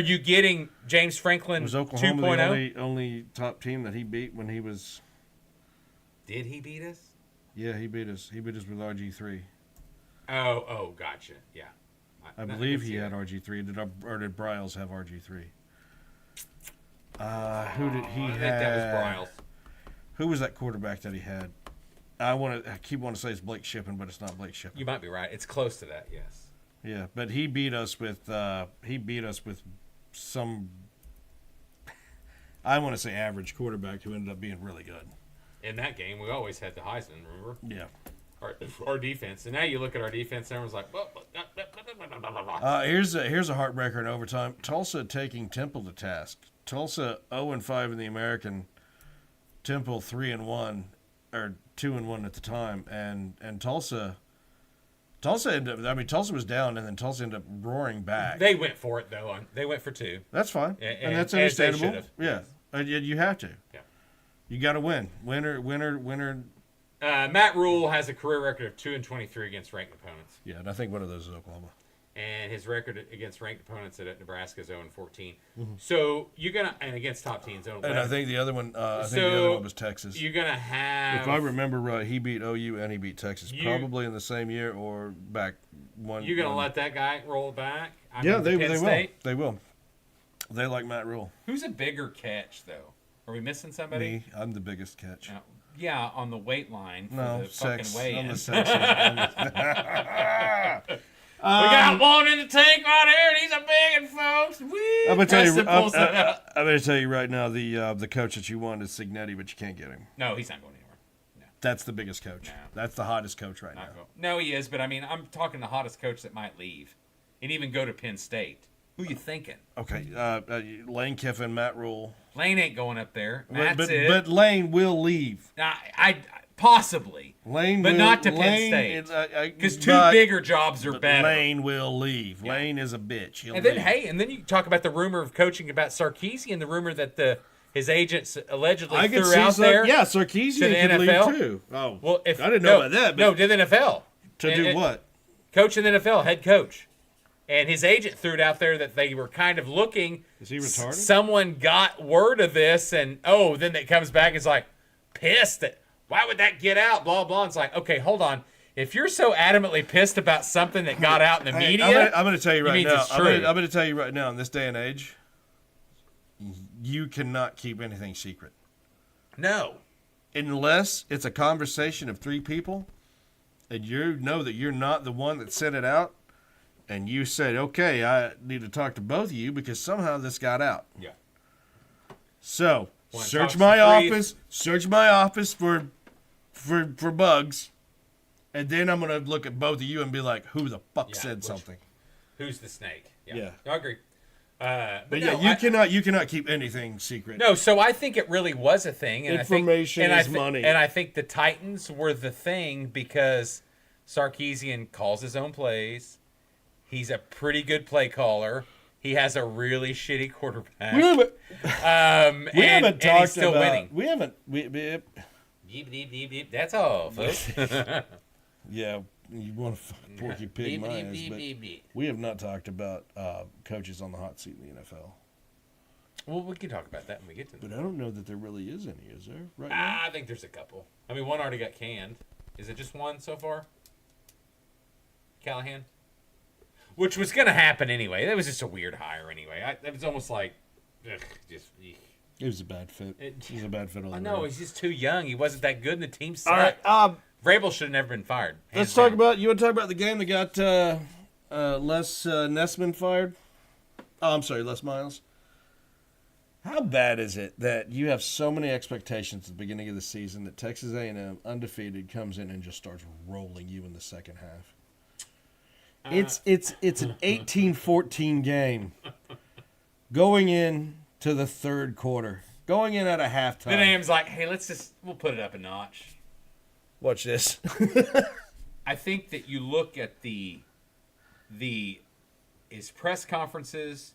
you getting James Franklin 2.0? Was Oklahoma the only top team that he beat when he was? Did he beat us? Yeah, he beat us. He beat us with RG3. Oh, gotcha. Yeah. I believe he had RG3. Did Bryles have RG3? Who did he have? I think that was Bryles. Who was that quarterback that he had? I keep wanting to say it's Blake Shippen, but it's not Blake Shippen. You might be right. It's close to that, yes. Yeah, but he beat us with some, I want to say average quarterback who ended up being really good. In that game, we always had the Heisman, remember? Yeah. Our defense. And now you look at our defense and everyone's like, here's a heartbreaker in overtime. Tulsa taking Temple to task. Tulsa 0-5 in the American. Temple 3-1 or 2-1 at the time, and Tulsa ended up. I mean, Tulsa was down, and then Tulsa ended up roaring back. They went for it though. They went for 2. That's fine, and that's as they understandable. should've. Yeah, you have to. Yeah. You got to win. Winner. Matt Rule has a career record of 2-23 against ranked opponents. Yeah, and I think one of those is Oklahoma. And his record against ranked opponents at Nebraska is 0-14. Mm-hmm. So you're gonna and against top teams. And I think the other one. I think the other one was Texas. You're gonna have. If I remember right, he beat OU and he beat Texas, probably in the same year or back one. You're gonna let that guy roll back? They will. They will. They like Matt Rule. Who's a bigger catch though? Are we missing somebody? Me. I'm the biggest catch. Yeah, on the weight line for no, the sex. fucking weigh-in. I'm the sex. We got one in the tank right here, and he's a big one, folks. Woo! I'm gonna tell you right now, the coach that you want is Signetti, but you can't get him. No, he's not going anywhere. No. That's the biggest coach. No. That's the hottest coach right now. No, he is, but I mean, I'm talking the hottest coach that might leave, and even go to Penn State. Who you thinking? Okay, Lane Kiffin, Matt Rule. Lane ain't going up there. But Lane will leave. I possibly. Lane, but will, not to Lane, Penn State. Because 2 bigger jobs are better. Lane will leave. Yeah. Lane is a bitch. He'll and then leave. and then you talk about the rumor of coaching about Sarkisian, the rumor that his agents allegedly threw out there. Yeah, Sarkisian to the could NFL. leave too. Oh, well, I didn't know about that. But no, to the NFL. To do what? Coach in the NFL, head coach. And his agent threw it out there that they were kind of looking. Is he retarded? Someone got word of this, and then it comes back. It's like pissed that why would that get out? Blah blah. It's like, okay, hold on. If you're so adamantly pissed about something that got out in the media, I'm going to tell you right now. I'm going to tell you right now. In this day and age, you cannot keep anything secret. No, unless it's a conversation of 3 people, and you know that you're not the one that sent it out. And you said, okay, I need to talk to both of you because somehow this got out. Yeah. So, search my office for bugs. And then I'm going to look at both of you and be like, who the fuck said something? Who's the snake? Yeah. I agree. But no, you cannot keep anything secret. No, so I think it really was a thing. And Information is money. And I think the Titans were the thing because Sarkisian calls his own plays. He's a pretty good play caller. He has a really shitty quarterback. We haven't talked and he's still about. Winning. We haven't. Beep, beep, beep, beep. That's all, folks. Yeah, you want to porky pig my ass, but we have not talked about coaches on the hot seat in the NFL. Well, we can talk about that when we get to that. But I don't know that there really is any, is there? Right now? I think there's a couple. I mean, one already got canned. Is it just one so far? Callahan? Which was going to happen anyway. That was just a weird hire anyway. It was almost like, ugh. It was a bad fit. It was a bad fit on the No, he's just too young. He wasn't that good, and the team All sucked. right, Vrabel should have never been fired. Let's talk about. You want to talk about the game that got Les Nessman fired? Oh, I'm sorry, Les Miles. How bad is it that you have so many expectations at the beginning of the season that Texas A&M, undefeated, comes in and just starts rolling you in the second half? It's an 18-14 game going in to the third quarter, going in at a halftime. Then A&M's like, hey, we'll put it up a notch. Watch this. I think that you look at his press conferences,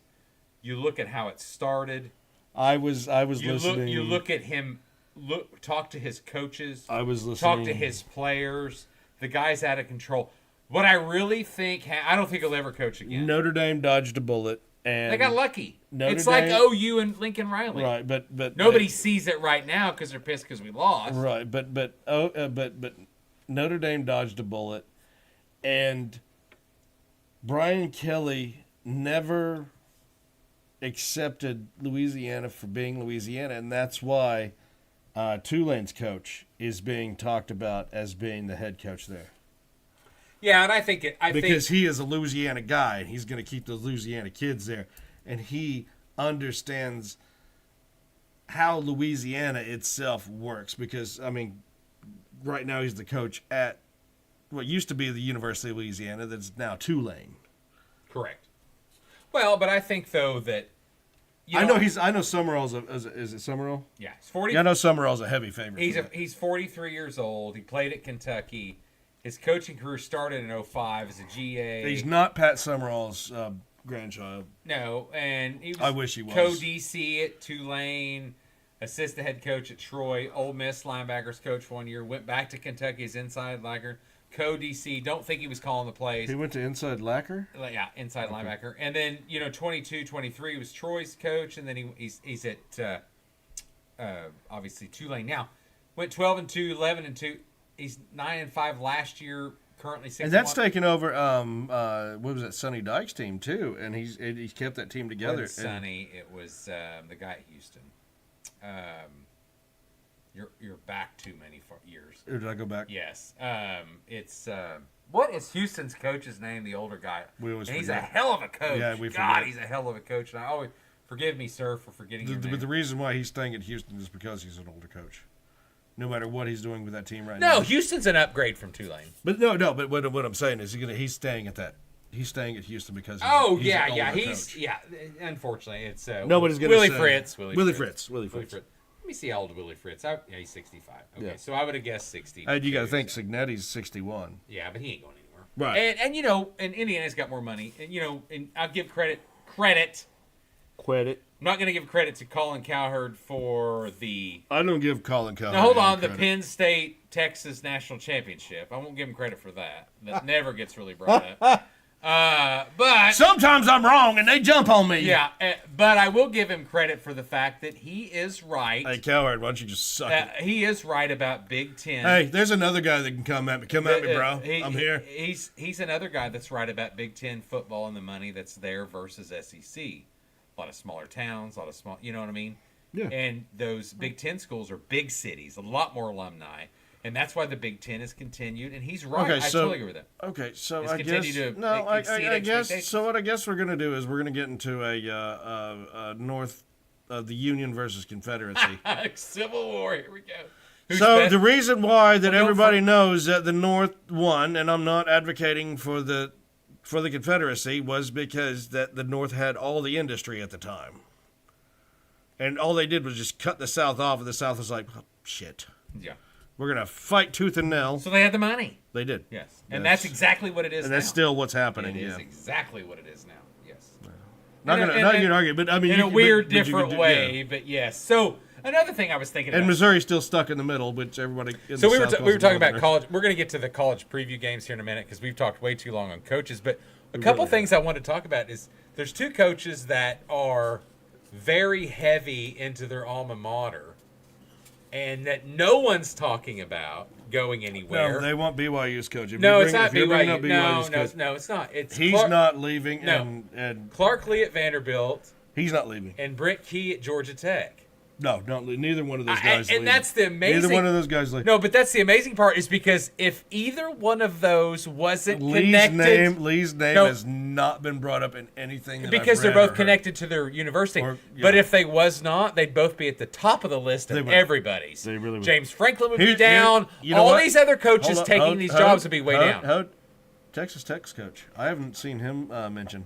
you look at how it started. I was listening. You look at him. Talk to his coaches. I was listening. Talk to his players. The guy's out of control. What I really think, I don't think he'll ever coach again. Notre Dame dodged a bullet, and they got lucky. It's Dame, like OU and Lincoln Riley, right? But nobody sees it right now because they're pissed because we lost, right? But Notre Dame dodged a bullet, and Brian Kelly never accepted Louisiana for being Louisiana, and that's why Tulane's coach is being talked about as being the head coach there. Yeah, and I think because he is a Louisiana guy, and he's going to keep the Louisiana kids there, and he understands how Louisiana itself works. Because I mean, right now he's the coach at what used to be the University of Louisiana, that's now Tulane. Correct. Well, but I think though that I know Summerall's is it Summerall? Yeah, he's 40. Yeah, I know Summerall's a heavy favorite. He's 43 years old. He played at Kentucky. His coaching career started in 2005 as a GA. He's not Pat Summerall's grandchild. No, and he was I wish he was. co-DC at Tulane, assistant head coach at Troy, Ole Miss linebackers coach 1 year, went back to Kentucky as inside linebacker, co-DC. Don't think he was calling the plays. He went to inside lacquer? Yeah, inside linebacker. And then, 22, 23 was Troy's coach, and then he's at, obviously, Tulane. Now, went 12-2, 11-2. He's 9-5 last year, currently 6-1. And that's taken over, what was that, Sonny Dykes team, too. And he's kept that team together. Sonny, it was the guy at Houston. You're back too many years. Did I go back? Yes. It's what is Houston's coach's name? The older guy. We always forget. He's a hell of a coach. Yeah, we God, forget. he's a hell of a coach. And I always forgive me, sir, for forgetting your name. But the reason why he's staying at Houston is because he's an older coach. No matter what he's doing with that team right now. No, Houston's an upgrade from Tulane. But but what I'm saying is he's staying at that. He's staying at Houston because he's an older coach. Unfortunately, it's nobody's going to Willie say Fritz. Willie Fritz. Let me see how old Willie Fritz. Yeah, he's 65. Okay, Yeah. so I would have guessed 60. And you got to think Signetti's 61. Yeah, but he ain't going anywhere. Right. And and Indiana's got more money. And and I'll give credit. Credit. I'm not going to give credit to Colin Cowherd for the. I don't give Colin Cowherd. Now hold on, credit. the Penn State Texas National Championship. I won't give him credit for that. That never gets really brought up. But Sometimes I'm wrong and they jump on me. yeah, but I will give him credit for the fact that he is right. Hey Cowherd, why don't you just suck it? He is right about Big Ten. Hey, there's another guy that can come at me. Come at me, bro. I'm here. He's another guy that's right about Big Ten football and the money that's there versus SEC. A lot of smaller towns, a lot of small, you know what I mean? Yeah. And those Big Ten schools are big cities, a lot more alumni, and that's why the Big Ten has continued. And he's right. Okay, I so totally agree with that. Okay, so It's I guess continued to no, I exceed guess expectations. so. What I guess we're gonna do is we're gonna get into a North, the Union versus Confederacy. Civil War. Here we go. Who's So best? the reason why that Well, no, everybody knows that the North won, and I'm not advocating for the Confederacy, was because that the North had all the industry at the time, and all they did was just cut the South off, and the South was like, oh, shit, Yeah. we're gonna fight tooth and nail. So they had the money. They did. Yes. And that's exactly what it is And now. that's still what's happening. It is Yeah. exactly what it is now. Yes. Not In a- gonna in not a- gonna argue, but I mean In you a can- weird, but you different can do- way, yeah. but yes. So another thing I was thinking about. And Missouri's still stuck in the middle, which everybody. In So the we were South we were calls talking the about college. We're going to get to the college preview games here in a minute because we've talked way too long on coaches. But a couple really things I want to talk about is there's two coaches that are very heavy into their alma mater, and that no one's talking about going anywhere. No, they want BYU's coach. If No, you it's bring- not if you're bringing BYU. up BYU's coach, No, it's not. It's he's Clark, not leaving, No. and Clark Lee at Vanderbilt he's not leaving. and Brent Key at Georgia Tech. No, don't. Neither one of those guys. And leave. that's the amazing. Neither one of those guys leave. No, but that's the amazing part is because if either one of those wasn't Lee's connected, Lee's name No. has not been brought up in anything that because I've they're read or both heard. connected to their university. Or- yeah. But if they was not, they'd both be at the top of the list They of would. everybody's. They really would. James Franklin would Here- be down. you know All what? these other coaches Hold on, taking hold- these hold- jobs would be way hold- down. hold. Texas Tech's coach. I haven't seen him mentioned.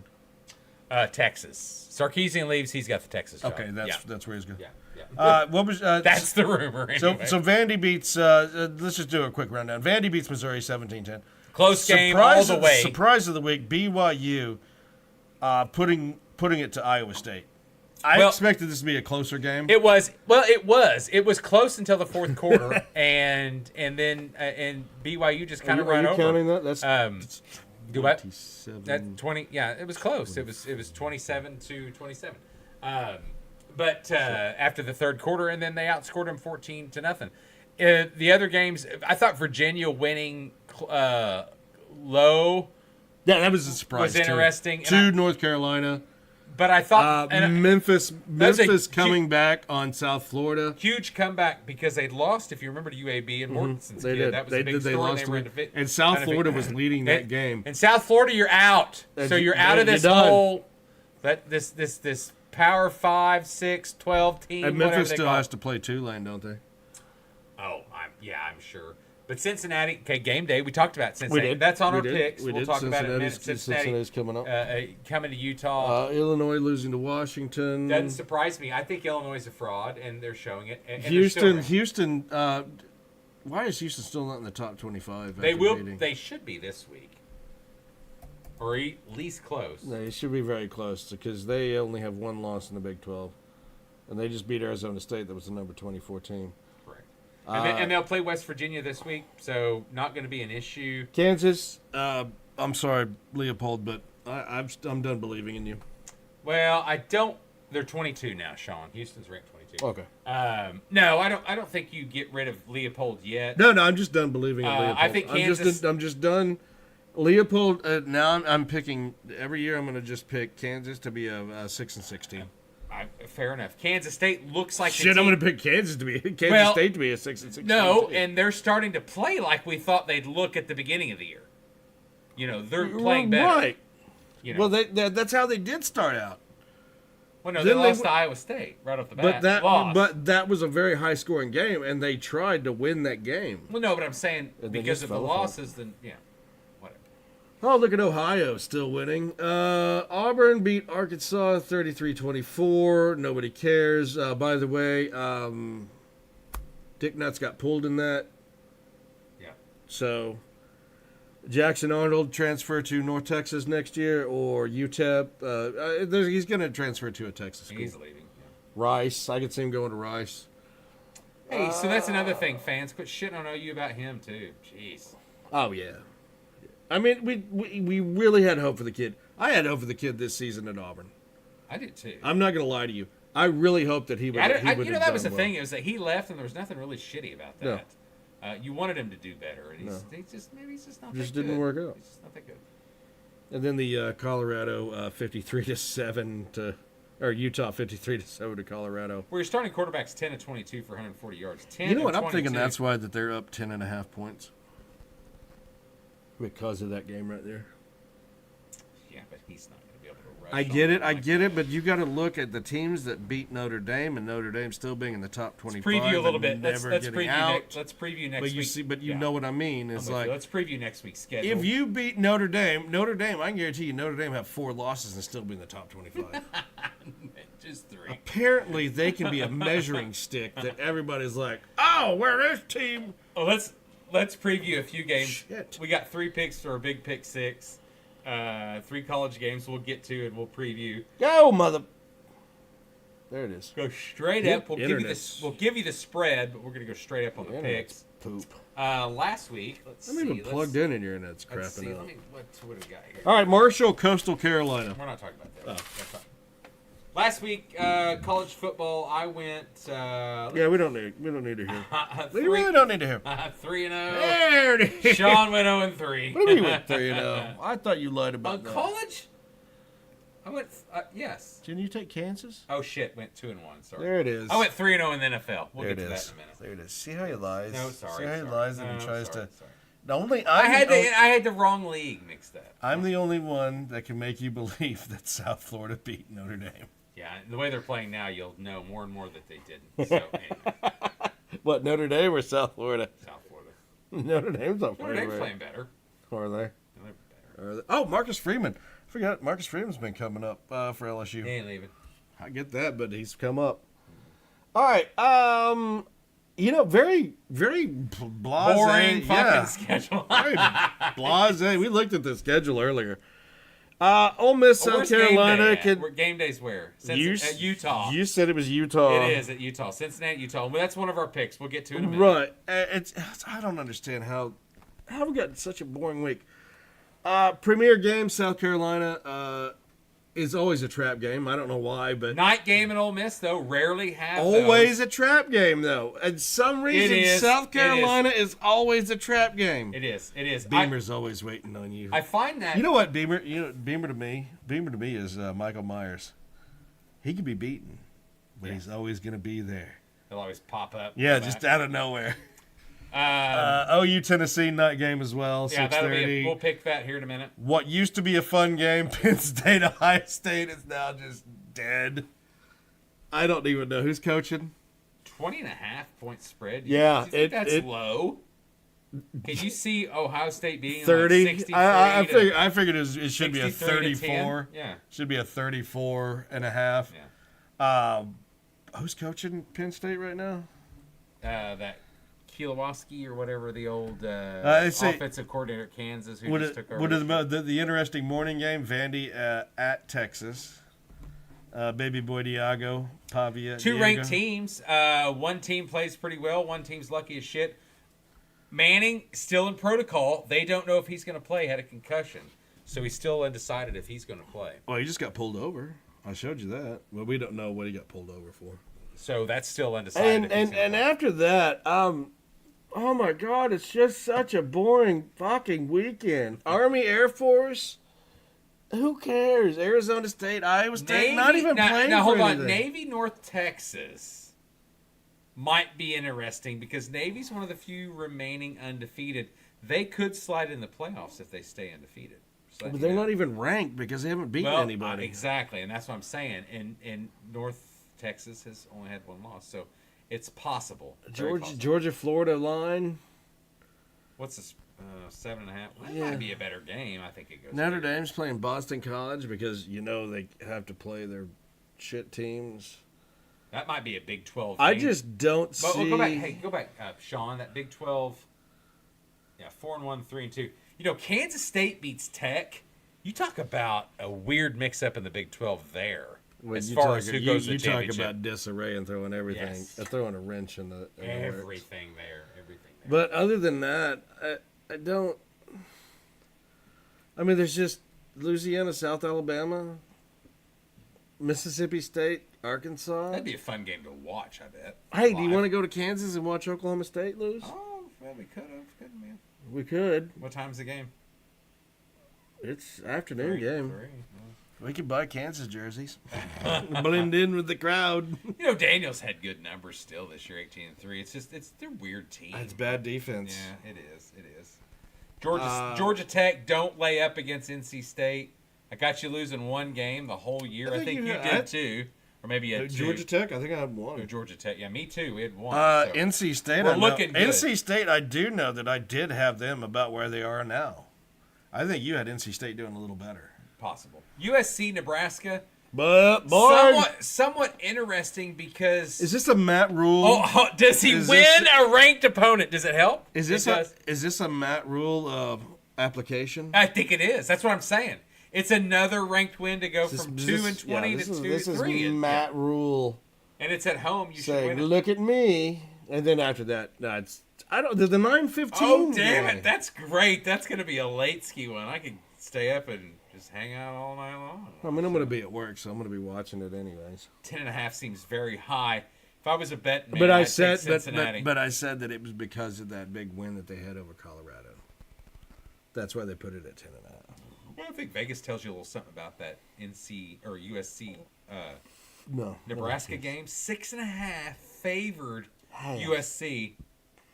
Texas. Sarkisian leaves. He's got the Texas job. Okay, that's where he's going. yeah. What was That's the rumor. Anyway. So Vandy beats. Let's just do a quick rundown. Vandy beats Missouri 17-10. Close game all the way. Surprise of the week: BYU putting it to Iowa State. I expected this to be a closer game. It was. Well, it was. It was close until the fourth quarter, and then BYU just kind of ran over. Counting that? That's Do what? 27. That 20. Yeah, it was close. It was 27-27. But after the third quarter, and then they outscored them 14-0. The other games, I thought Virginia winning low. Yeah, that was a surprise. Was interesting. To And North Carolina. But I thought Memphis was a coming back on South Florida. huge comeback because they'd lost. If you remember to UAB and Mortensen's They kid, did. that was They a big did. They story. lost They were to it. undefeated. And South Florida was leading that And- game. In South Florida, you're out. So you're out of this You're done. whole this Power 5, 6, 12 team. And whatever Memphis they still call it. has to play Tulane, don't they? Oh, I'm sure. But Cincinnati, okay, game day. We talked about Cincinnati. We did. That's on We our did. picks. We We'll did. talk about it in a minute. Cincinnati's coming up. Coming to Utah. Illinois losing to Washington. Doesn't surprise me. I think Illinois is a fraud, and they're showing it. And Houston. Why is Houston still not in the top 25? They will. They should be this week, or at least close. They should be very close because they only have one loss in the Big 12, and they just beat Arizona State. That was the number 24 team. Correct. And they'll play West Virginia this week, so not going to be an issue. Kansas. I'm sorry, Leopold, but I'm done believing in you. Well, I don't. They're 22 now, Sean. Houston's ranked 22. Okay. No, I don't think you get rid of Leopold yet. No, I'm just done believing in Leopold. I think Kansas. I'm just done. Leopold. Now I'm picking every year. I'm going to just pick Kansas to be a 6-6 team. Fair enough. Kansas State looks like I'm going to pick Kansas State to be a 6-6. No, team. and they're starting to play like we thought they'd look at the beginning of the year. They're playing better. Right. Well, that's how they did start out. Well, no, they lost to Iowa State right off the bat. But that was a very high-scoring game, and they tried to win that game. Well, no, but I'm saying because of the losses, then whatever. Oh, look at Ohio still winning. Auburn beat Arkansas 33-24. Nobody cares. By the way, Dick Nuts got pulled in that. Yeah. So Jackson Arnold transfer to North Texas next year or UTEP. He's going to transfer to a Texas school. He's leaving. Yeah. Rice. I could see him going to Rice. Hey, so that's another thing. Fans quit shitting on OU about him, too. Jeez. Oh, yeah. I mean, we really had hope for the kid. I had hope for the kid this season at Auburn. I did, too. I'm not going to lie to you. I really hoped that he would. That was the thing. It was that he left, and there was nothing really shitty about that. No. You wanted him to do better, and he's just not that good. Didn't work out. He's just not that good. And then the Colorado 53-7 or Utah 53-7 to Colorado. Where your starting quarterback's 10 of 22 for 140 yards. You know what? I'm thinking that's why that they're up 10.5 points because of that game right there. Yeah, but he's not going to be able to rush. I get it, but you got to look at the teams that beat Notre Dame, and Notre Dame still being in the top 25. Let's preview a little bit. Let's preview out. Let's preview next week. But you know what I mean. It's like let's preview next week's schedule. If you beat Notre Dame, I can guarantee you Notre Dame have 4 losses and still be in the top 25. Just 3. Apparently, they can be a measuring stick that everybody's like, oh, where this team? Oh, let's preview a few games. Shit. We got 3 picks for a big pick 6. 3 college games we'll get to and we'll preview. Go, mother. There it is. Go straight up. We'll give you the spread, but we're gonna go straight up on the picks. Poop. Last week, I'm even plugged in your internet's crapping out. What do we got here? All right, Marshall, Coastal Carolina. We're not talking about that. Oh. Last week, college football, I went. Yeah, we don't need to hear. We really don't need to hear. 3-0. There it is. Sean went 0-3. What do you mean went 3-0? I thought you lied about that. College? I went. Yes. Didn't you take Kansas? Oh shit! Went 2-1. Sorry. There it is. I went 3-0 in the NFL. We'll get to that in a minute. There it is. See how he lies. No, sorry. See how he lies and he tries to. Sorry. I had the wrong league mixed up. I'm the only one that can make you believe that South Florida beat Notre Dame. Yeah, the way they're playing now, you'll know more and more that they didn't. So, anyway. What, Notre Dame or South Florida? South Florida. Notre Dame's not playing. Notre Dame's playing better. Are they? They're better. Oh, Marcus Freeman. I forgot Marcus Freeman's been coming up for LSU. He ain't leaving. I get that, but he's come up. All right. Very, very blasé. Boring fucking schedule. Very blasé. We looked at the schedule earlier. Ole Miss, South Carolina. Game day's where? At Utah. You said it was Utah. It is at Utah. Cincinnati, Utah. Well, that's one of our picks. We'll get to it in a minute. Right. I don't understand how we got such a boring week. Premier game, South Carolina is always a trap game. I don't know why, but night game at Ole Miss though rarely have always those. A trap game though. And some reason South Carolina is always a trap game. It is. Beamer's always waiting on you. I find that. You know what, Beamer? Beamer to me is Michael Myers. He can be beaten, but he's always going to be there. He'll always pop up. Yeah, just out of nowhere. OU Tennessee night game as well. Yeah, 6:30. We'll pick that here in a minute. What used to be a fun game, Penn State Ohio State, is now just dead. I don't even know who's coaching. 20.5 point spread. Yeah, that's low. Can you see Ohio State being 30. like 60 I figured it should be a 63 to 34. 10? Yeah. Should be a 34 and a half. Yeah. Who's coaching Penn State right now? That Kielowski or whatever, the old say- offensive coordinator at Kansas who What just is took over. what is the interesting morning game? Vandy at Texas. Baby boy Diago, Pavia. Two Diego. ranked teams. One team plays pretty well. One team's lucky as shit. Manning still in protocol. They don't know if he's going to play. Had a concussion, so he's still undecided if he's going to play. Well, he just got pulled over. I showed you that. Well, we don't know what he got pulled over for. So that's still undecided. And after that, oh my God, it's just such a boring fucking weekend. Army, Air Force. Who cares? Arizona State, Iowa State, Navy, not even playing now, hold for on. anything. Navy, North Texas might be interesting because Navy's one of the few remaining undefeated. They could slide in the playoffs if they stay undefeated. But they're not even ranked because they haven't beaten anybody. Exactly, and that's what I'm saying. And North Texas has only had one loss, so it's possible. Georgia, Florida line. What's this? 7.5. Well, Yeah. That might be a better game. I think it goes. Notre bigger. Dame's playing Boston College because they have to play their shit teams. That might be a Big 12. I game. just don't But see. we'll go back. Hey, go back, Sean. That Big 12. Yeah, 4-1, 3-2. Kansas State beats Tech. You talk about a weird mix-up in the Big 12 there. As far as who goes to the you talk championship. about disarray and throwing everything, Yes. throwing a wrench in the works. Everything there. But other than that, I don't. I mean, there's just Louisiana, South Alabama, Mississippi State, Arkansas. That'd be a fun game to watch, I bet. Hey, do you Live. want to go to Kansas and watch Oklahoma State lose? Oh, well, we could have, couldn't we? We could. What time's the game? It's afternoon 3, game. 3. We could buy Kansas jerseys. Blend in with the crowd. Daniels had good numbers still this year, 18-3. It's just they're weird team. It's bad defense. Yeah, it is. Georgia Tech don't lay up against NC State. I got you losing one game the whole year. I think you did too, or maybe you had two. Georgia Tech, I think I had one. Or Georgia Tech, yeah, me too. We had one. So. NC State, We're looking good. NC State, I do know that I did have them about where they are now. I think you had NC State doing a little better. Possible. USC, Nebraska. But boy, somewhat interesting because is this a Matt Rule? Oh, does he win a ranked opponent? Does it help? Is this a Matt Rule application? I think it is. That's what I'm saying. It's another ranked win to go from 2-20 to 2-3. This is Matt Rule, and it's at home. You saying, should win it. "Look at me," and then after that, I don't. The 9:15. Oh damn it! That's great. That's gonna be a late ski one. I could stay up and just hang out all night long. I mean, I'm going to be at work, so I'm going to be watching it anyways. 10.5 seems very high. If I was a bet man, but I'd take Cincinnati. but I said that it was because of that big win that they had over Colorado. That's why they put it at 10.5. Well, I think Vegas tells you a little something about that NC or USC Nebraska game. 6.5 favored USC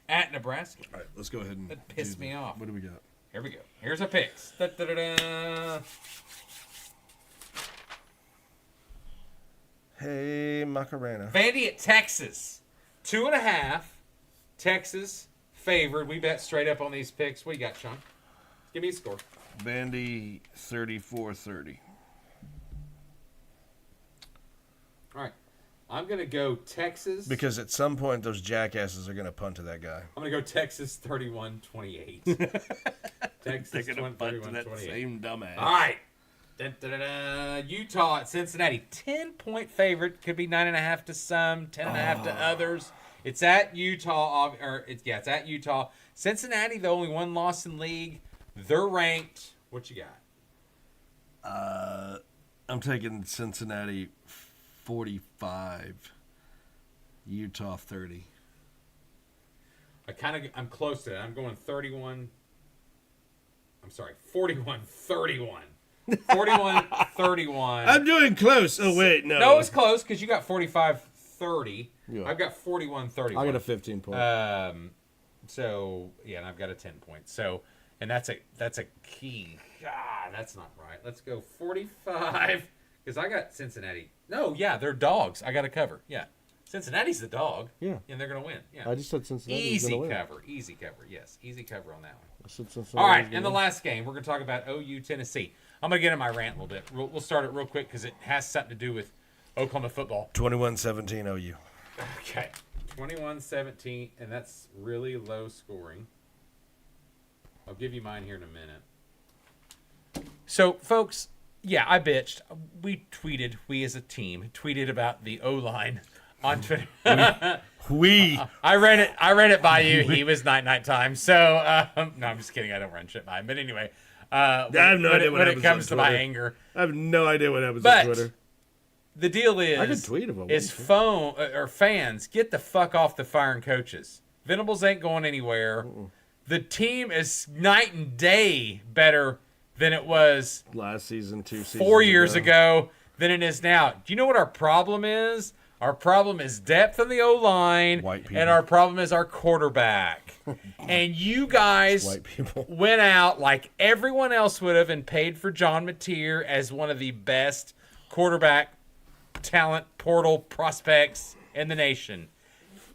at Nebraska. All right, let's go ahead and that pissed me off. What do we got? Here we go. Here's our picks. Da-da-da-da. Hey, Macarena. Vandy at Texas. 2.5. Texas favored. We bet straight up on these picks. What do you got, Sean? Give me a score. Vandy 34-30. All right. I'm going to go Texas. Because at some point, those jackasses are going to punt to that guy. I'm going to go Texas 31-28. Texas They're going to punt to that 31-28. same dumbass. All right. Da-da-da-da. Utah at Cincinnati. 10-point favorite. Could be 9.5 to some, 10.5 to others. It's at Utah. It's at Utah. Cincinnati, the only one loss in league. They're ranked. What you got? I'm taking Cincinnati 45, Utah 30. I'm close to it. I'm going 31. I'm sorry, 41-31. 41-31. I'm doing close. Oh, wait, no. No, it's close because you got 45-30. Yeah. I've got 41-31. I got a 15 point. So, yeah, and I've got a 10 point. So, and that's a key. God, that's not right. Let's go 45 because I got Cincinnati. No, yeah, they're dogs. I got to cover. Yeah. Cincinnati's the dog. Yeah. And they're going to win. Yeah. I just said Cincinnati was Easy going to win. cover. Easy cover. Yes. Easy cover on that one. I said Cincinnati All right. was gonna In the win. last game, we're going to talk about OU Tennessee. I'm going to get in my rant a little bit. We'll start it real quick because it has something to do with Oklahoma football. 21-17 OU. Okay. 21-17, and that's really low scoring. I'll give you mine here in a minute. So, folks, yeah, I bitched. We as a team tweeted about the O-line on Twitter. I ran it by you. He was night time. So, no, I'm just kidding. I don't run shit by him. But anyway, I have no idea what when it happens comes on to my Twitter. anger. I have no idea what happens But on Twitter. the deal is, I could tweet if I wanted to. fans, get the fuck off the firing coaches. Venables ain't going anywhere. The team is night and day better than it was Last season, 2 seasons 4 years ago than it is now. Do you know what our problem is? Our problem is depth on the O-line, White people. and our problem is our quarterback. And you guys White people. went out like everyone else would have and paid for John Mateer as one of the best quarterback talent portal prospects in the nation.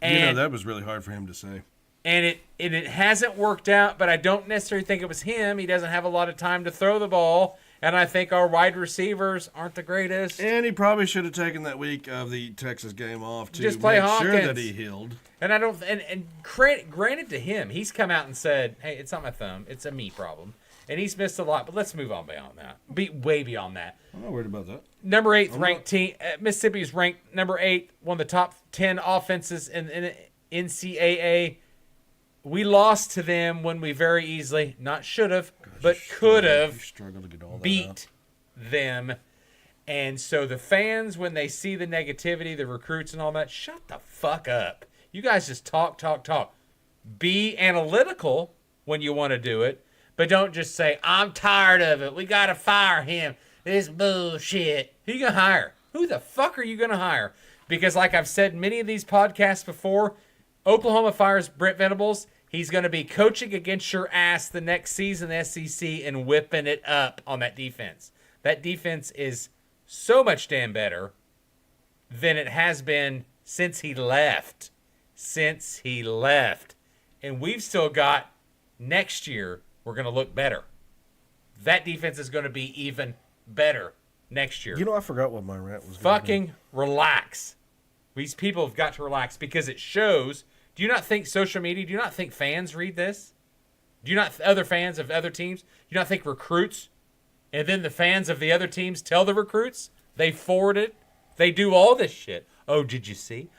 And that was really hard for him to say. and it hasn't worked out, but I don't necessarily think it was him. He doesn't have a lot of time to throw the ball, and I think our wide receivers aren't the greatest. And he probably should have taken that week of the Texas game off to Just play make sure Hawkins. that he healed. And I don't and granted to him, he's come out and said, "Hey, it's not my thumb, it's a me problem." And he's missed a lot, but let's move on beyond that. Be way beyond that. I'm not worried about that. Number 8th ranked team, Mississippi is ranked number 8, one of the top 10 offenses in NCAA. We lost to them when we very easily, not should have, but could You have struggle to get all that out. beat them. And so the fans, when they see the negativity, the recruits and all that, shut the fuck up. You guys just talk. Be analytical when you want to do it, but don't just say, I'm tired of it. We got to fire him. This bullshit. Who you going to hire? Who the fuck are you going to hire? Because like I've said in many of these podcasts before, Oklahoma fires Brent Venables. He's going to be coaching against your ass the next season in the SEC and whipping it up on that defense. That defense is so much damn better than it has been since he left. And we've still got next year, we're going to look better. That defense is going to be even better next year. I forgot what my rant was. Fucking relax. These people have got to relax because it shows. Do you not think social media, do you not think fans read this? Do you not, other fans of other teams, do you not think recruits, and then the fans of the other teams tell the recruits? They forward it. They do all this shit. Oh, did you see?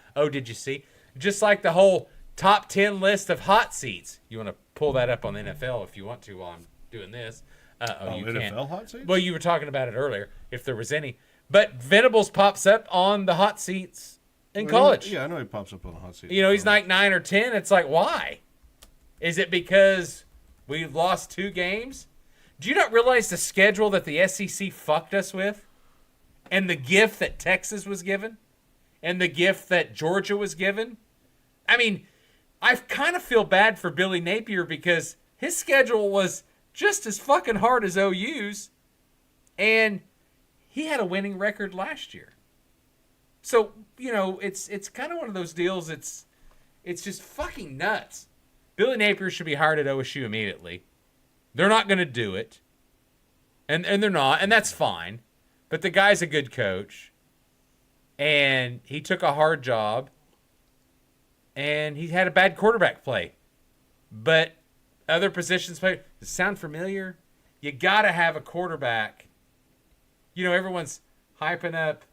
Just like the whole top 10 list of hot seats. You want to pull that up on the NFL if you want to while I'm doing this. You NFL can't. hot seats? Well, you were talking about it earlier, if there was any. But Venables pops up on the hot seats in college. Yeah, I know he pops up on the hot seat. He's like 9 or 10. It's like, why? Is it because we've lost 2 games? Do you not realize the schedule that the SEC fucked us with? And the gift that Texas was given? And the gift that Georgia was given? I mean, I kind of feel bad for Billy Napier because his schedule was just as fucking hard as OU's. And he had a winning record last year. So, it's kind of one of those deals. It's just fucking nuts. Billy Napier should be hired at OSU immediately. They're not going to do it. And they're not, and that's fine. But the guy's a good coach. And he took a hard job. And he had a bad quarterback play. But other positions play. Does it sound familiar? You got to have a quarterback. Everyone's hyping up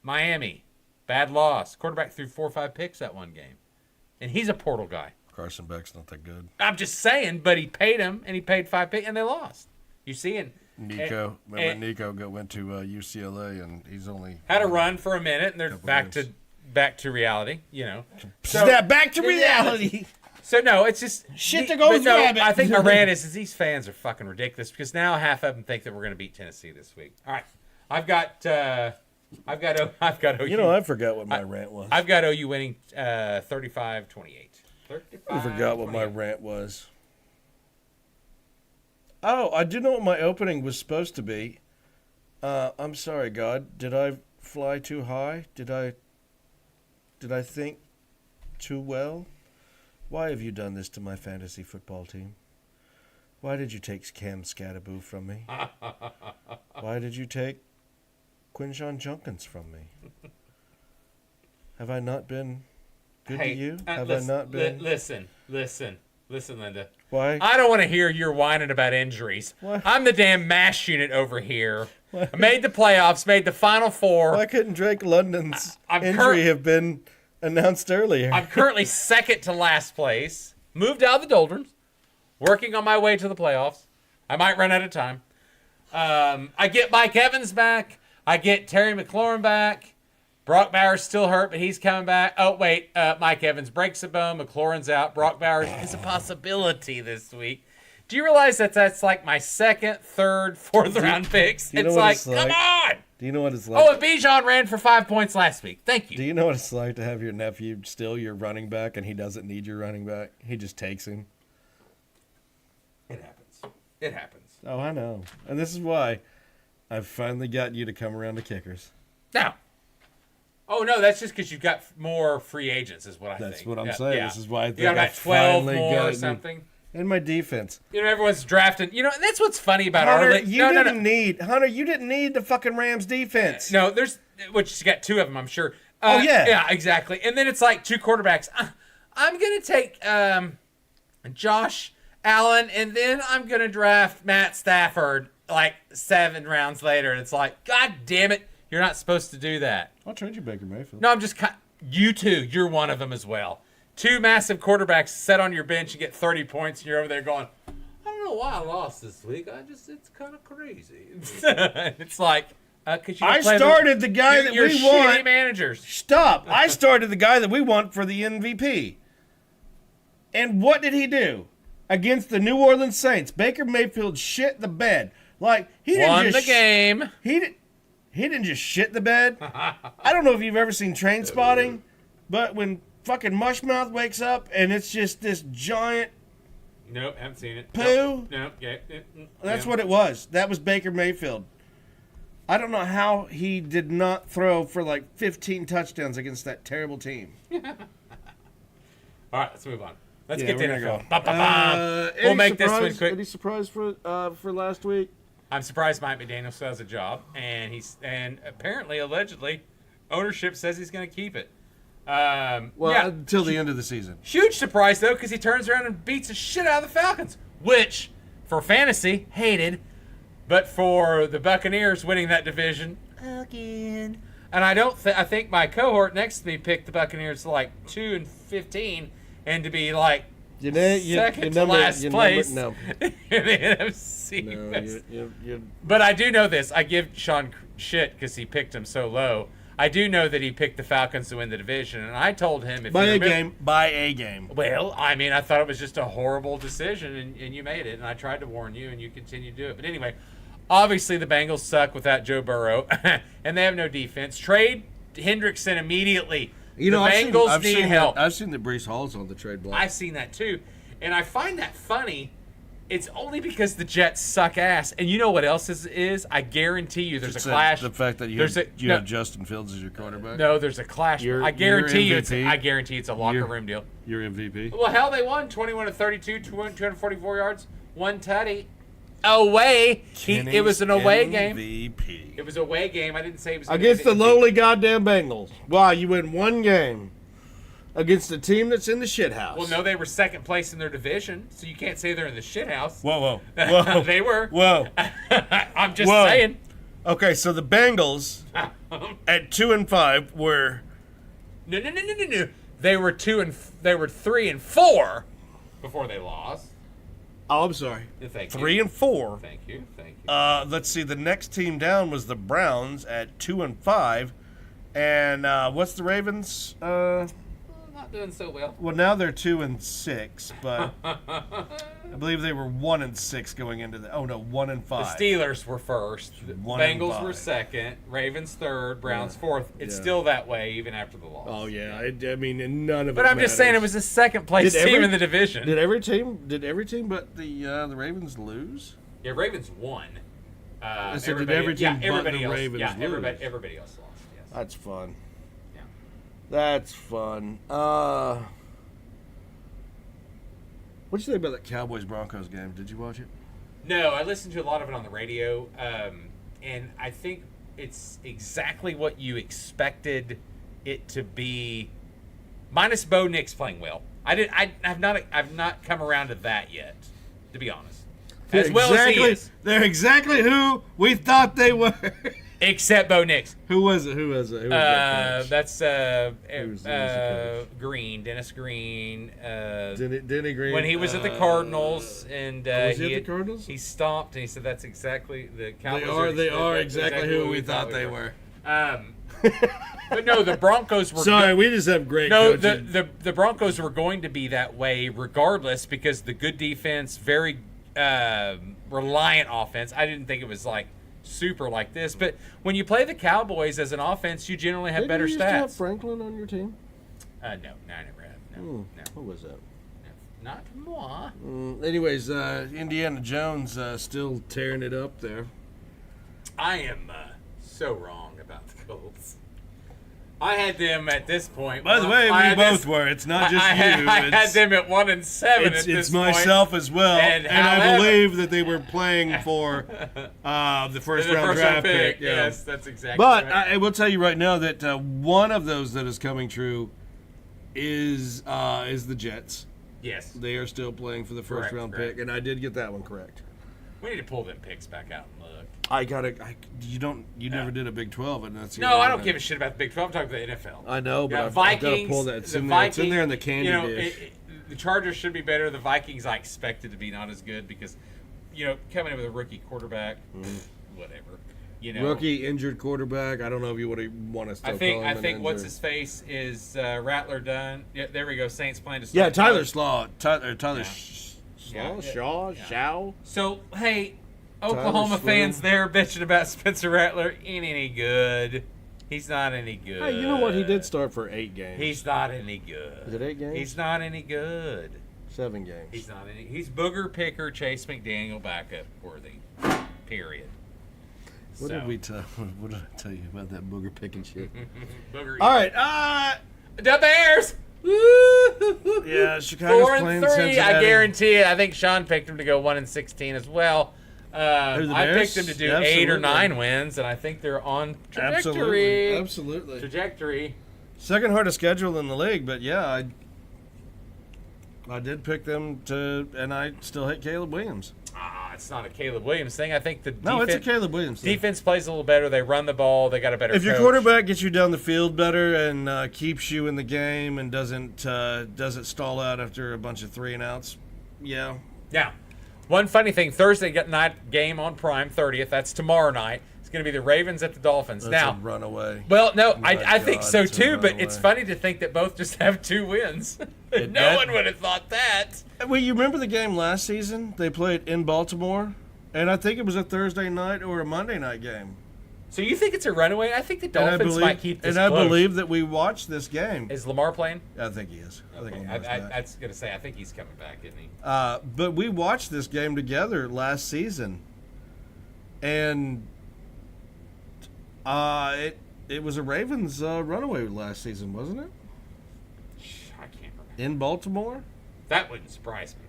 Miami. Bad loss. Quarterback threw 4 or 5 picks that one game. And he's a portal guy. Carson Beck's not that good. I'm just saying, but he paid him, and he paid 5 picks, and they lost. You see? Nico. Remember Nico went to UCLA, and he's only... Had a run for a minute, and they're back to reality, So, Snap back to reality! So, no, it's just... Shit that goes rabbit. I think my rant is these fans are fucking ridiculous, because now half of them think that we're going to beat Tennessee this week. All right. I've got OU. I forgot what my rant was. I've got OU winning 35-28. I forgot what my rant was. Oh, I do know what my opening was supposed to be. I'm sorry, God. Did I fly too high? Did I Did I think too well? Why have you done this to my fantasy football team? Why did you take Cam Scatterboo from me? Why did you take Quinshon Junkins from me? Have I not been good to you? Have I not been? Listen, Linda. Why? I don't want to hear you're whining about injuries. What? I'm the damn MASH unit over here. I made the playoffs, made the Final Four. Why couldn't Drake London's I'm injury have been announced earlier? I'm currently second to last place. Moved out of the doldrums. Working on my way to the playoffs. I might run out of time. I get Mike Evans back. I get Terry McLaurin back. Brock Bowers still hurt, but he's coming back. Oh, wait. Mike Evans breaks a bone. McLaurin's out. Brock Bowers is a possibility this week. Do you realize that's like my second, third, fourth round picks? Do you know It's what like, it's like? come on. Do you know what it's like? Oh, and Bijan ran for 5 points last week. Thank Do you. you know what it's like to have your nephew still your running back and he doesn't need your running back? He just takes him. It happens. It happens. Oh, I know. And this is why I've finally got you to come around to kickers. Now. Oh, no, that's just because you've got more free agents is what I think. That's what I'm saying. Yeah. This is why I think You got I about 12 finally more got or you. something. In my defense. You know, everyone's drafting. You know, and that's what's funny about our Hunter, league. you didn't need the fucking Rams defense. No, which you got two of them, I'm sure. Oh, yeah. Yeah, exactly. And then it's like two quarterbacks. I'm going to take Josh Allen, and then I'm going to draft Matt Stafford like 7 rounds later. And it's like, God damn it, you're not supposed to do that. I'll trade you Baker Mayfield. No, I'm just you too. You're one of them as well. 2 massive quarterbacks set on your bench and get 30 points, and you're over there going, I don't know why I lost this week. It's kind of crazy. It's like, because I started the guy that you're we shitty want. managers. Stop. I started the guy that we want for the MVP. And what did he do? Against the New Orleans Saints, Baker Mayfield shit the bed. Like, he didn't Won just the game. He didn't just shit the bed. I don't know if you've ever seen Train Spotting, but when fucking Mushmouth wakes up and it's just this giant Nope, haven't seen it. poo. Nope. Yeah. That's what it was. That was Baker Mayfield. I don't know how he did not throw for like 15 touchdowns against that terrible team. All right, let's move on. Let's Yeah, get to we're NFL. gonna go. We'll make this one quick. Any surprise for last week? I'm surprised Mike McDaniel still has a job, and apparently, allegedly, ownership says he's going to keep it. Until the end of the season. Huge surprise, though, because he turns around and beats the shit out of the Falcons, which, for fantasy, hated, but for the Buccaneers winning that division, again. And I think my cohort next to me picked the Buccaneers to like 2-15, and to be like second to last place in the NFC West. But I do know this. I give Sean shit because he picked him so low. I do know that he picked the Falcons to win the division, and I told him by a game. Well, I mean, I thought it was just a horrible decision, and you made it, and I tried to warn you, and you continue to do it. But anyway, obviously the Bengals suck without Joe Burrow, and they have no defense. Trade Hendrickson immediately. The Bengals need help. I've seen that Breece Hall's on the trade block. I've seen that too, and I find that funny. It's only because the Jets suck ass. And you know what else is? I guarantee you there's a clash. The fact that you have Justin Fields as your quarterback? No, there's a clash. I guarantee you it's a locker room deal. Your MVP? Well, hell, they won 21-32, 244 yards, 1 tutty. Away. It was an away game. MVP. It was an away game. I didn't say it was against the lowly goddamn Bengals. Wow, you win one game against a team that's in the shithouse. Well, no, they were second place in their division, so you can't say they're in the shithouse. Whoa. They were. Whoa. I'm just saying. Okay, so the Bengals at 2-5 were. No. They were 3-4 before they lost. Oh, I'm sorry. Thank you. 3-4. Thank you. Let's see. The next team down was the Browns at 2-5, and what's the Ravens? Not doing so well. Well, now they're 2-6, but I believe they were 1-6 going into the. Oh no, 1-5. The Steelers were first. The 1-5. Bengals were second. Ravens third. Browns fourth. It's still that way even after the loss. Oh yeah, I mean none of it. But I'm just saying it was the second place team in the division. Did every team but the Ravens lose? Yeah, Ravens won. Did every team but the else, Ravens lose? Everybody else lost. Yes. That's fun. Yeah. That's fun. What'd you think about that Cowboys-Broncos game? Did you watch it? No, I listened to a lot of it on the radio, and I think it's exactly what you expected it to be, minus Bo Nix playing well. I've not come around to that yet, to be honest. As well as he is. They're exactly who we thought they were. Except Bo Nix. Who was it? Who was that coach? That's Who's the coach? Green, Dennis Green. Denny Green. When he was at the Cardinals, and was he at the Cardinals? He stopped and he said, "That's exactly the Cowboys." They are exactly who we thought they were. But no, the Broncos were. Sorry, we just have great. No, coaching. the Broncos were going to be that way regardless because the good defense, very reliant offense. I didn't think it was like super like this, but when you play the Cowboys as an offense, you generally have better you stats. Did you have Franklin on your team? No, I never have. No. What was that? Not moi. Anyways, Indiana Jones still tearing it up there. I am so wrong about the Colts. I had them at this point. By the way, we both were. It's not just you. I had them at 1-7. It's myself as well, and I believe that they were playing for the first round draft pick. Yeah. Yes, that's exactly. But right. I will tell you right now that one of those that is coming true is the Jets. Yes, they are still playing for the first round pick, and I did get that one correct. We need to pull them picks back out and look. You never did a Big 12, and that's no. I don't give a shit about the Big 12. I'm talking about the NFL. I know, but Vikings. I've got to pull that. It's in there in the candy dish. The Chargers should be better. The Vikings, I expected to be not as good because, coming in with a rookie quarterback, whatever. Rookie injured quarterback. I don't know if you would want to still call him. I think what's his face is Rattler done. Yeah, there we go. Saints playing to. Yeah, Tyler Shaw. So hey, Oklahoma fans there bitching about Spencer Rattler ain't any good. He's not any good. Hey, you know what? He did start for 8 games. He's not any good. Is it 8 games? He's not any good. 7 games. He's not any. He's Booger Picker, Chase McDaniel backup worthy. Period. What did I tell you about that booger picking shit? Booger. All right. The Bears. Woo! Yeah, Chicago's 4-3. playing Cincinnati. I guarantee it. I think Sean picked him to go 1-16 as well. I picked him to do 8 or 9 wins, and I think they're on trajectory. Absolutely. Trajectory. Second hardest schedule in the league, but yeah, I did pick them to, and I still hate Caleb Williams. It's not a Caleb Williams thing. I think it's a Caleb Williams thing. Defense plays a little better. They run the ball. They got a better If your coach. quarterback gets you down the field better and keeps you in the game and doesn't stall out after a bunch of 3-and-outs, yeah. Now, one funny thing, Thursday night game on Prime, 30th. That's tomorrow night. It's going to be the Ravens at the Dolphins. That's now, a runaway. Well, no, I think so too, but it's funny to think that both just have 2 wins. No one would have thought that. Well, you remember the game last season? They played in Baltimore, and I think it was a Thursday night or a Monday night game. So you think it's a runaway? I think the Dolphins might keep this close. And I believe that we watched this game. Is Lamar playing? I think he is. Okay. I was going to say, I think he's coming back, isn't he? But we watched this game together last season, and it was a Ravens runaway last season, wasn't it? I can't remember. In Baltimore? That wouldn't surprise me.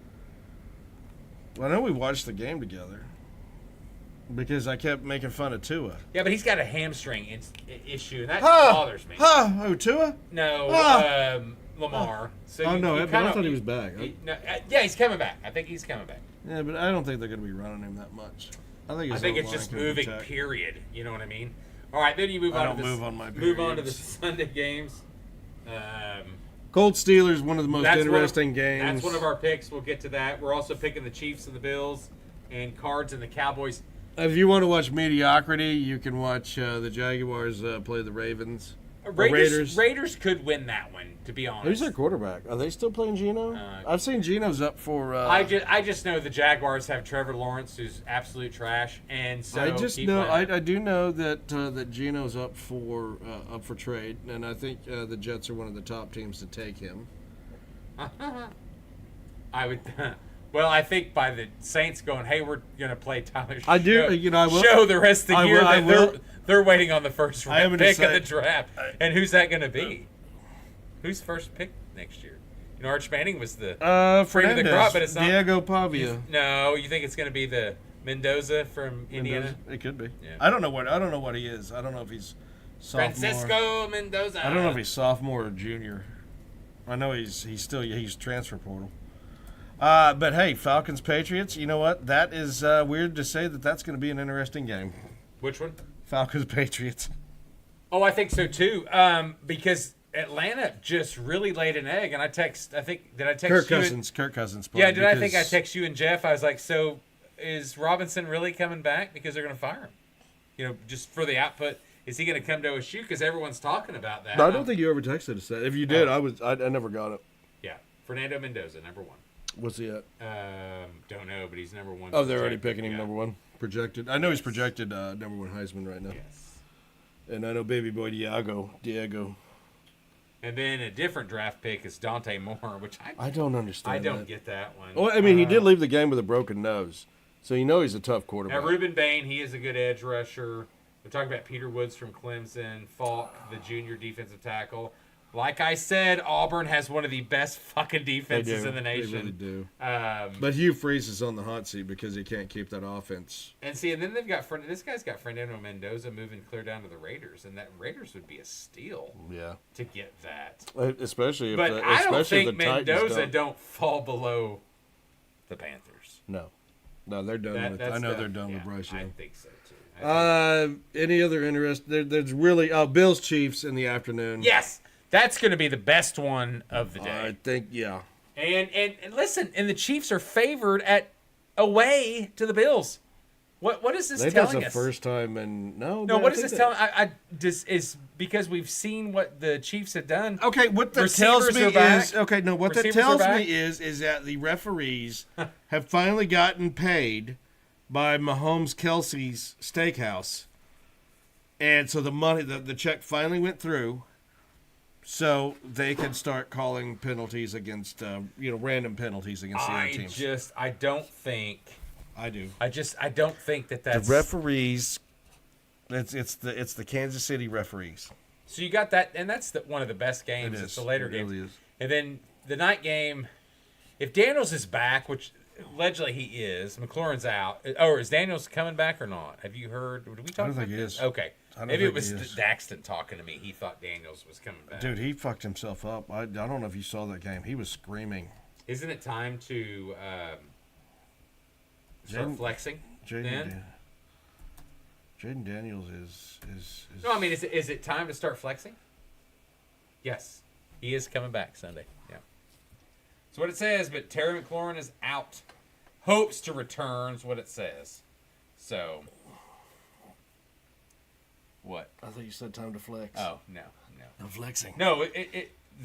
Well, I know we watched the game together because I kept making fun of Tua. Yeah, but he's got a hamstring issue, and that bothers me. Oh, Tua? No, Lamar. So I thought he was back. Yeah, he's coming back. I think he's coming back. Yeah, but I don't think they're going to be running him that much. I think it's just moving, period. You know what I mean? All right, then you move on to the Sunday games. Colts Steelers, one of the most interesting games. That's one of our picks. We'll get to that. We're also picking the Chiefs and the Bills, and Cards and the Cowboys. If you want to watch mediocrity, you can watch the Jaguars play the Ravens. Raiders could win that one, to be honest. Who's their quarterback? Are they still playing Geno? I've seen Geno's up for. I just know the Jaguars have Trevor Lawrence, who's absolute trash, and so I do know that that Geno's up for trade, and I think the Jets are one of the top teams to take him. I would. Well, I think by the Saints going, hey, we're going to play Tyler. I do. I will show the rest of the year that they're waiting on the first pick of the draft. And who's that going to be? Who's first pick next year? You know, Arch Manning was the cream of the Fernandez, crop, but it's not. Diego Pavia. No, you think it's going to be the Mendoza from Indiana? It could be. Yeah. I don't know what he is. I don't know if he's sophomore. Francisco Mendoza. I don't know if he's sophomore or junior. I know he's transfer portal. But hey, Falcons Patriots. You know what? That is weird to say that's going to be an interesting game. Which one? Falcons Patriots. Oh, I think so too. Because Atlanta just really laid an egg, and I text Kirk you? Cousins. Yeah, did I think I text you and Jeff? I was like, so is Robinson really coming back because they're going to fire him? You know, just for the output. Is he going to come to OSU? Because everyone's talking about that. No, I don't think you ever texted us that. If you did, I never got it. Yeah, Fernando Mendoza, number 1. What's he at? Don't know, but he's number 1. Oh, they're already picking him number 1. Projected. I know he's projected number 1 Heisman right now. Yes. And I know baby boy Diego. And then a different draft pick is Dante Moore, which I don't understand. I don't get that one. Well, I mean, he did leave the game with a broken nose, so you know he's a tough quarterback. Now, Reuben Bain, he is a good edge rusher. We're talking about Peter Woods from Clemson, Falk, the junior defensive tackle. Like I said, Auburn has one of the best fucking defenses in the nation. They really do. But Hugh Freeze is on the hot seat because he can't keep that offense. And then they've got this guy's got Fernando Mendoza moving clear down to the Raiders, and that Raiders would be a steal. Yeah. To get that. Especially if I don't think Mendoza don't fall below the Panthers. No, they're done with. I know they're done with Bryce Young. I think so too. Any other interest? There's really Bills Chiefs in the afternoon. Yes. That's going to be the best one of the day. I think, yeah. And listen, and the Chiefs are favored away to the Bills. What is this telling us? That's the first time, and no. What is this telling? Is because we've seen what the Chiefs have done. Okay, what that tells me is What that tells me is that the referees have finally gotten paid by Mahomes Kelsey's Steakhouse, and so the money, the check finally went through. So they can start calling penalties against, random penalties against the other teams. I don't think. I do. I don't think that's the referees. It's the Kansas City referees. So you got that, and that's one of the best games. It's the later game, really and then the night game. If Daniels is back, which allegedly he is, McLaurin's out. Or is Daniels coming back or not? Have you heard? Did we talk? I don't think he is. Okay. Maybe it was Daxton talking to me. He thought Daniels was coming back. Dude, he fucked himself up. I don't know if you saw that game. He was screaming. Isn't it time to start flexing? Jaden Daniels is. No, I mean, is it time to start flexing? Yes, he is coming back Sunday. Yeah. That's what it says. But Terry McLaurin is out. Hopes to return is what it says. So. What? I thought you said time to flex. Oh, no. I'm flexing. No,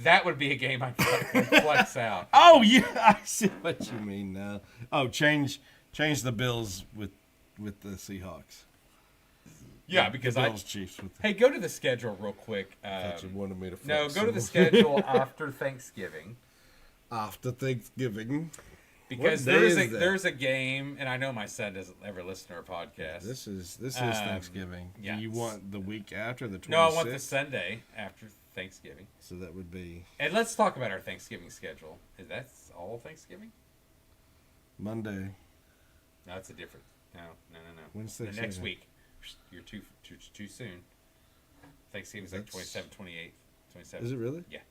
that would be a game I'd flex out. Oh, yeah, I see what you mean now. Oh, change the Bills with the Seahawks. Yeah, because Bills Chiefs. Hey, go to the schedule real quick. I thought you wanted me to flex. No, go to the schedule after Thanksgiving. After Thanksgiving. Because there's a game, and I know my son doesn't ever listen to our podcast. This is Thanksgiving. Yeah. Do you want the week after the 26th? No, I want the Sunday after Thanksgiving. So that would be. And let's talk about our Thanksgiving schedule. Is that all Thanksgiving? Monday. No, it's a different. No. When's the Thanksgiving? next week. You're too soon. Thanksgiving's like 27, 28, 27. Is it really? Yeah.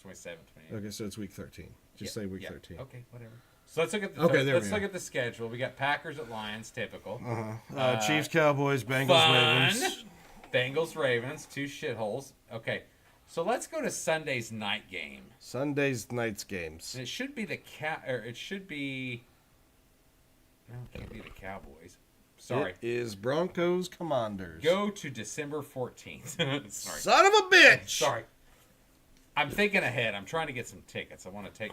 27, 28. Okay, so it's week 13. Just say week 13. Okay, whatever. So let's look at look at the schedule. We got Packers at Lions, typical. Chiefs, Cowboys, Bengals, Ravens. Bengals, Ravens, 2 shitholes. Okay, so let's go to Sunday's night game. Sunday's night's games. And it should be No, it can't be the Cowboys. Sorry. It is Broncos Commanders. Go to December 14th. Sorry. Son of a bitch! Sorry. I'm thinking ahead. I'm trying to get some tickets. I want to take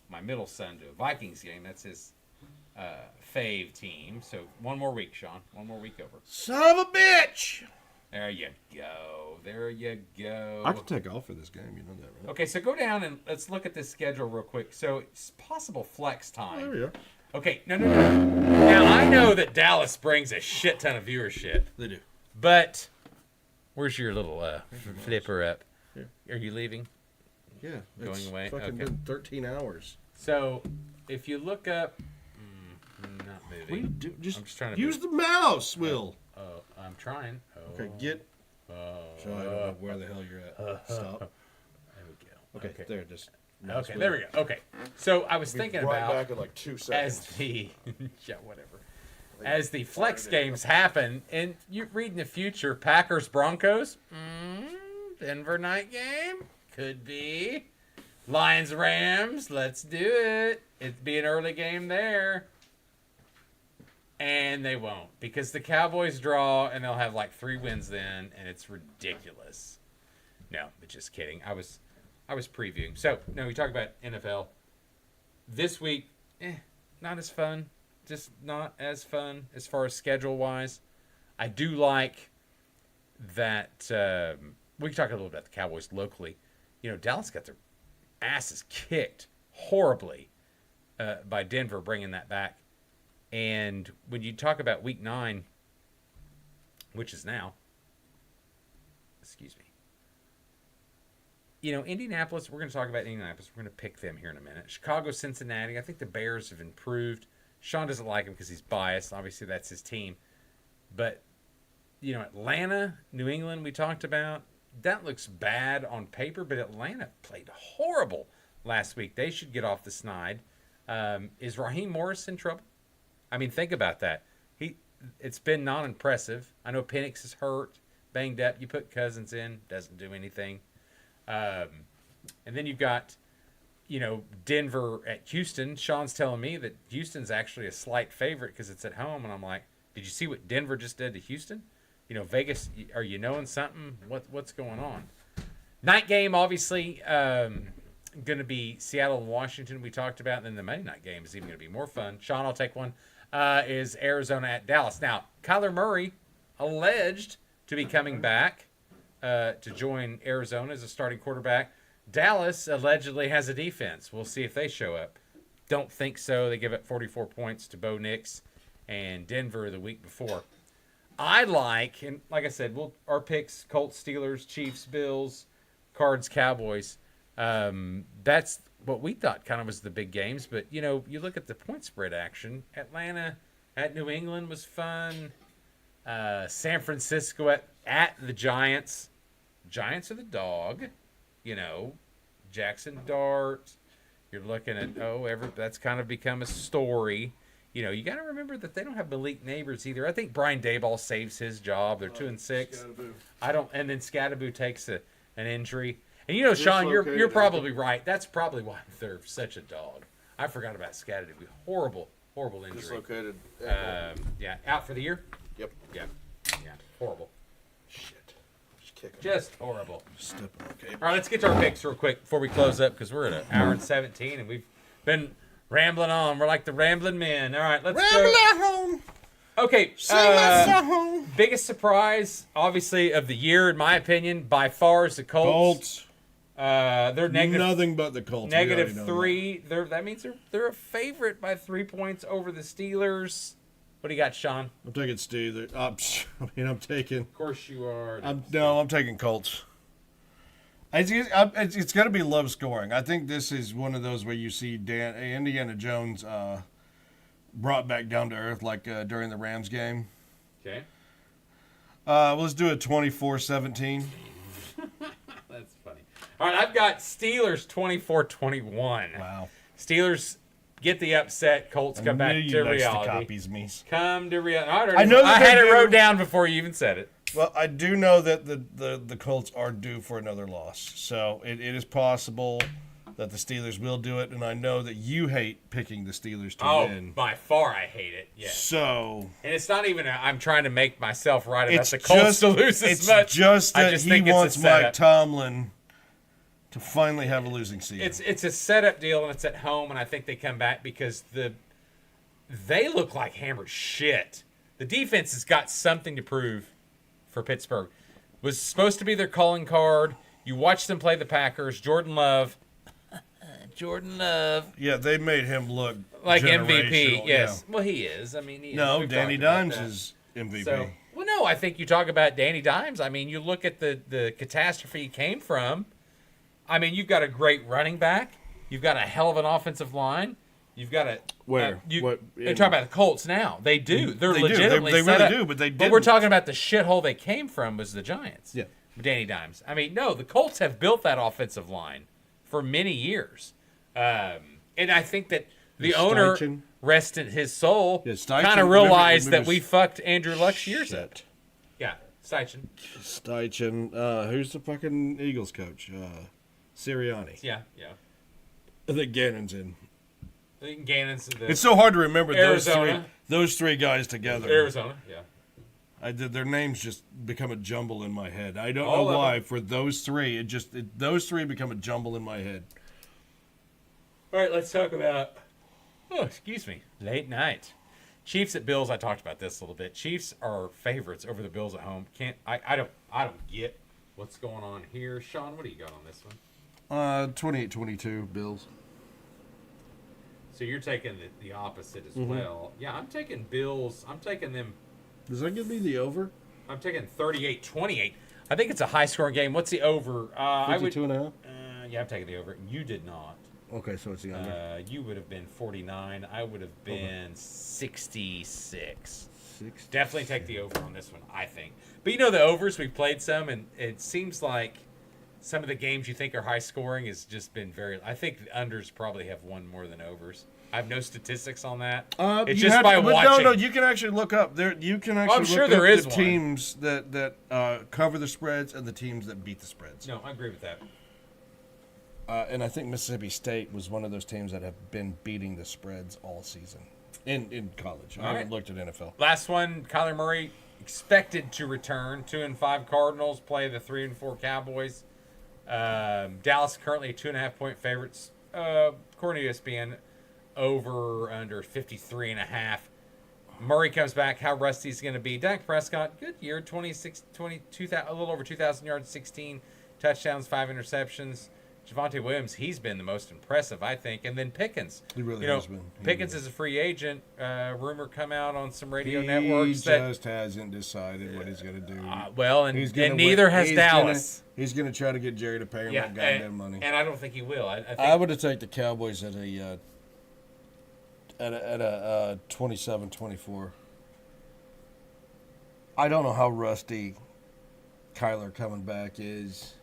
my middle son to a Vikings game. That's his fave team. So one more week, Sean. One more week over. Son of a bitch! There you go. I can take off for this game. You know that, right? Okay, so go down and let's look at this schedule real quick. So it's possible flex time. There we are. Okay, no. Now, I know that Dallas brings a shit ton of viewership. They do. But where's your little flipper up? Here. Are you leaving? Yeah, going it's away. fucking Okay. been 13 hours. So if you look up, not moving. What do you do? I'm just trying to use the mouse, Will. Oh, I'm trying. Oh, Okay, get. So I don't know where the hell you're at. Stop. There we go. Okay, there, just. Okay, there we go. Okay, so I was thinking right about back in like 2 seconds. as the yeah, whatever. As the flex games happen, and you read in the future, Packers Broncos, Denver night game could be. Lions Rams, let's do it. It'd be an early game there. And they won't, because the Cowboys draw and they'll have like 3 wins then, and it's ridiculous. No, but just kidding. I was previewing. So, no, we talk about NFL. This week, not as fun. Just not as fun as far as schedule-wise. I do like that we can talk a little about the Cowboys locally. You know, Dallas got their asses kicked horribly by Denver bringing that back. And when you talk about week 9, which is now, excuse me, you know, Indianapolis, we're going to talk about Indianapolis. We're going to pick them here in a minute. Chicago, Cincinnati, I think the Bears have improved. Sean doesn't like him because he's biased. Obviously, that's his team. But, you know, Atlanta, New England, we talked about. That looks bad on paper, but Atlanta played horrible last week. They should get off the snide. Is Raheem Morris in trouble? I mean, think about that. It's been non-impressive. I know Penix is hurt, banged up. You put Cousins in, doesn't do anything. And then you've got, you know, Denver at Houston. Sean's telling me that Houston's actually a slight favorite because it's at home. And I'm like, did you see what Denver just did to Houston? You know, Vegas, are you knowing something? What's going on? Night game, obviously, going to be Seattle and Washington we talked about. And then the Monday night game is even going to be more fun. Sean, I'll take one. Is Arizona at Dallas. Now, Kyler Murray alleged to be coming back to join Arizona as a starting quarterback. Dallas allegedly has a defense. We'll see if they show up. Don't think so. They give up 44 points to Bo Nix and Denver the week before. I like, and like I said, our picks, Colts, Steelers, Chiefs, Bills, Cards, Cowboys. That's what we thought kind of was the big games. But, you know, you look at the point spread action. Atlanta at New England was fun. San Francisco at the Giants. Giants are the dog. You know, Jackson Dart. You're looking at, that's kind of become a story. You know, you got to remember that they don't have Malik Neighbors either. I think Brian Daboll saves his job. They're 2-6. And then Scatteraboo takes an injury. And you know, Sean, you're probably right. That's probably why they're such a dog. I forgot about Scatteraboo. Horrible injury. Dislocated. Yeah, out for the year. Yep. Yeah, horrible. Shit. Just kicking. Just horrible. Stepping on cable. All right, let's get to our picks real quick before we close up because we're at an hour and 17 and we've been rambling on. We're like the rambling men. All right, let's Ramble go. at home. Okay. Sing my song. Biggest surprise, obviously, of the year, in my opinion, by far is the Colts. They're negative. Nothing but the Colts. -3. That means they're a favorite by 3 points over the Steelers. What do you got, Sean? I'm taking Steelers. I'm taking. Of course you are. I'm taking Colts. It's going to be low scoring. I think this is one of those where you see Indiana Jones brought back down to earth like during the Rams game. Okay. Let's do it 24-17. That's funny. All right, I've got Steelers 24-21. Wow. Steelers get the upset. Colts come back to reality. Copies me. Come to reality. I had it wrote down before you even said it. Well, I do know that the Colts are due for another loss. So it is possible that the Steelers will do it. And I know that you hate picking the Steelers to win. Oh, by far I hate it. Yeah. So. And it's not even I'm trying to make myself right about the Colts to lose as much. It's just that he wants Mike Tom Tomlin to finally have a losing season. It's a setup deal, and it's at home, and I think they come back because they look like hammered shit. The defense has got something to prove for Pittsburgh. Was supposed to be their calling card. You watch them play the Packers. Jordan Love. Yeah, they made him look like MVP. Yes. Yeah. Well, he is. I mean, no, Danny Dimes is MVP. So, well, no, I think you talk about Danny Dimes. I mean, you look at the catastrophe he came from. I mean, you've got a great running back. You've got a hell of an offensive line. You've got a Where? you're talking about the Colts now. They do. They're They do. legitimately They set really up. do, but they But we're didn't. talking about the shithole they came from was the Giants. Yeah. Danny Dimes. I mean, no, the Colts have built that offensive line for many years. And I think that the owner, Steichen. rest in his soul, Yeah, Steichen, kind of realized remember that we fucked Andrew Luck's years up. Shit. Yeah, Steichen. Steichen. Who's the fucking Eagles coach? Sirianni. Yeah. I think Gannon's in. I think Gannon's the It's so hard to remember Arizona. those three guys together. Arizona. Yeah. Their names just become a jumble in my head. I don't All know of why. them. For those three, those three become a jumble in my head. All right, let's talk about. Oh, excuse me. Late night. Chiefs at Bills. I talked about this a little bit. Chiefs are favorites over the Bills at home. I don't get what's going on here. Sean, what do you got on this one? 28-22 Bills. So you're taking the opposite as well. Yeah, I'm taking Bills. I'm taking them. Does that give me the over? I'm taking 38-28. I think it's a high-scoring game. What's the over? I would. 52.5? Yeah, I'm taking the over. You did not. Okay, so it's the under. You would have been 49. I would have been 66. 60. Definitely take the over on this one, I think. But you know the overs, we played some, and it seems like some of the games you think are high scoring has just been very. I think the unders probably have won more than overs. I have no statistics on that. It's just by watching. No, you can actually look up there. You can actually I'm sure look there up is the one. teams that cover the spreads and the teams that beat the spreads. No, I agree with that. And I think Mississippi State was one of those teams that have been beating the spreads all season in college. I haven't looked at NFL. Last one, Kyler Murray expected to return. 2-5 Cardinals play the 3-4 Cowboys. Dallas currently 2.5-point favorites. According to ESPN, over under 53.5. Murray comes back. How rusty is going to be? Dak Prescott, good year, 22, a little over 2,000 yards, 16 touchdowns, 5 interceptions. Javonte Williams, he's been the most impressive, I think. And then Pickens. He really has been. Pickens is a free agent. Rumor come out on some radio networks that he just hasn't decided what he's going to do. And neither has Dallas. He's going to try to get Jerry to pay him that goddamn money. And I don't think he will. I think I would have taken the Cowboys at a 27-24. I don't know how rusty Kyler coming back is.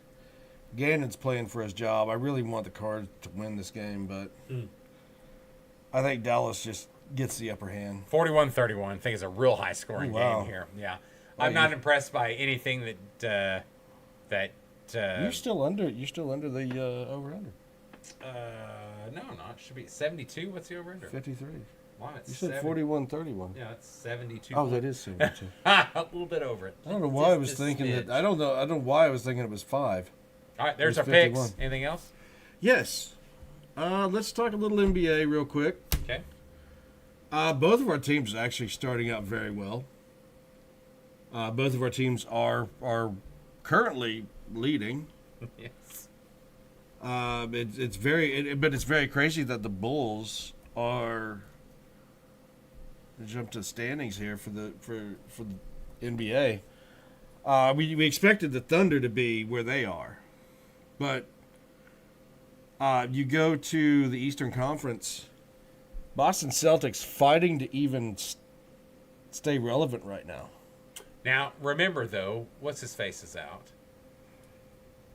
Gannon's playing for his job. I really want the Cards to win this game, but I think Dallas just gets the upper hand. 41-31. I think it's a real high-scoring game here. Yeah, I'm not impressed by anything that You're still under the over/under. No, I'm not. It should be 72. What's the over/under? 53. Wow, it's You said 70. 41-31. Yeah, it's 72. Oh, that is 72. A little bit over it. I don't know why I was Just a thinking that. smidge. I don't know why I was thinking it was 5. All right, there's our It was 51. picks. Anything else? Yes. Let's talk a little NBA real quick. Okay. Both of our teams are actually starting out very well. Both of our teams are currently leading. Yes. It's very crazy that the Bulls are jump to the standings here for the NBA. We expected the Thunder to be where they are, but you go to the Eastern Conference. Boston Celtics fighting to even stay relevant right now. Now, remember, though, what's his face is out.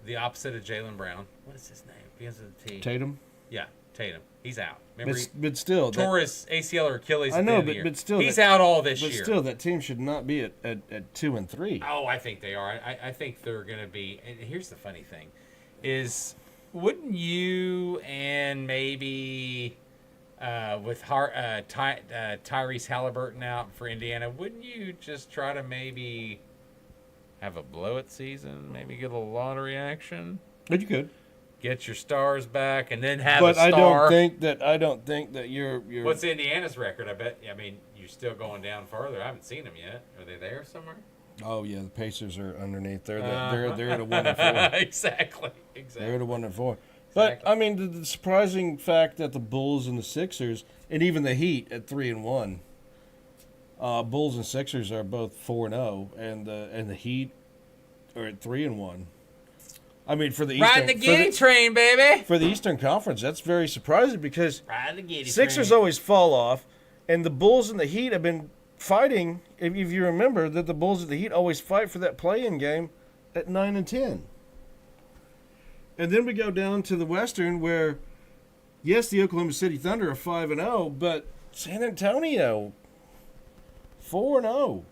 The opposite of Jaylen Brown. What is his name? Begins with a T. Tatum. Yeah, Tatum. He's out. Remember, But still, tore his ACL or Achilles. I at the know, end of the year. but still, he's out all this But year. still, that team should not be at 2 and 3. Oh, I think they are. I think they're going to be. And here's the funny thing, is wouldn't you and maybe with Tyrese Halliburton out for Indiana, wouldn't you just try to maybe have a blowout season, maybe get a little lottery action, But you could. get your stars back, and then have But a star? I don't think that you're. What's Indiana's record? I mean, you're still going down further. I haven't seen them yet. Are they there somewhere? Oh yeah, the Pacers are underneath. They're at a 1 and 4. Exactly. They're at a 1 and 4. But I mean, the surprising fact that the Bulls and the Sixers, and even the Heat at 3 and 1, Bulls and Sixers are both 4 and 0, and the Heat are at 3 and 1. I mean, for the Riding the Giddy train, baby. for the Eastern Conference, that's very surprising because Riding the Giddy Sixers train. always fall off, and the Bulls and the Heat have been fighting. If you remember that the Bulls and the Heat always fight for that play-in game at 9 and 10. And then we go down to the Western where, yes, the Oklahoma City Thunder are 5-0, but San Antonio 4-0.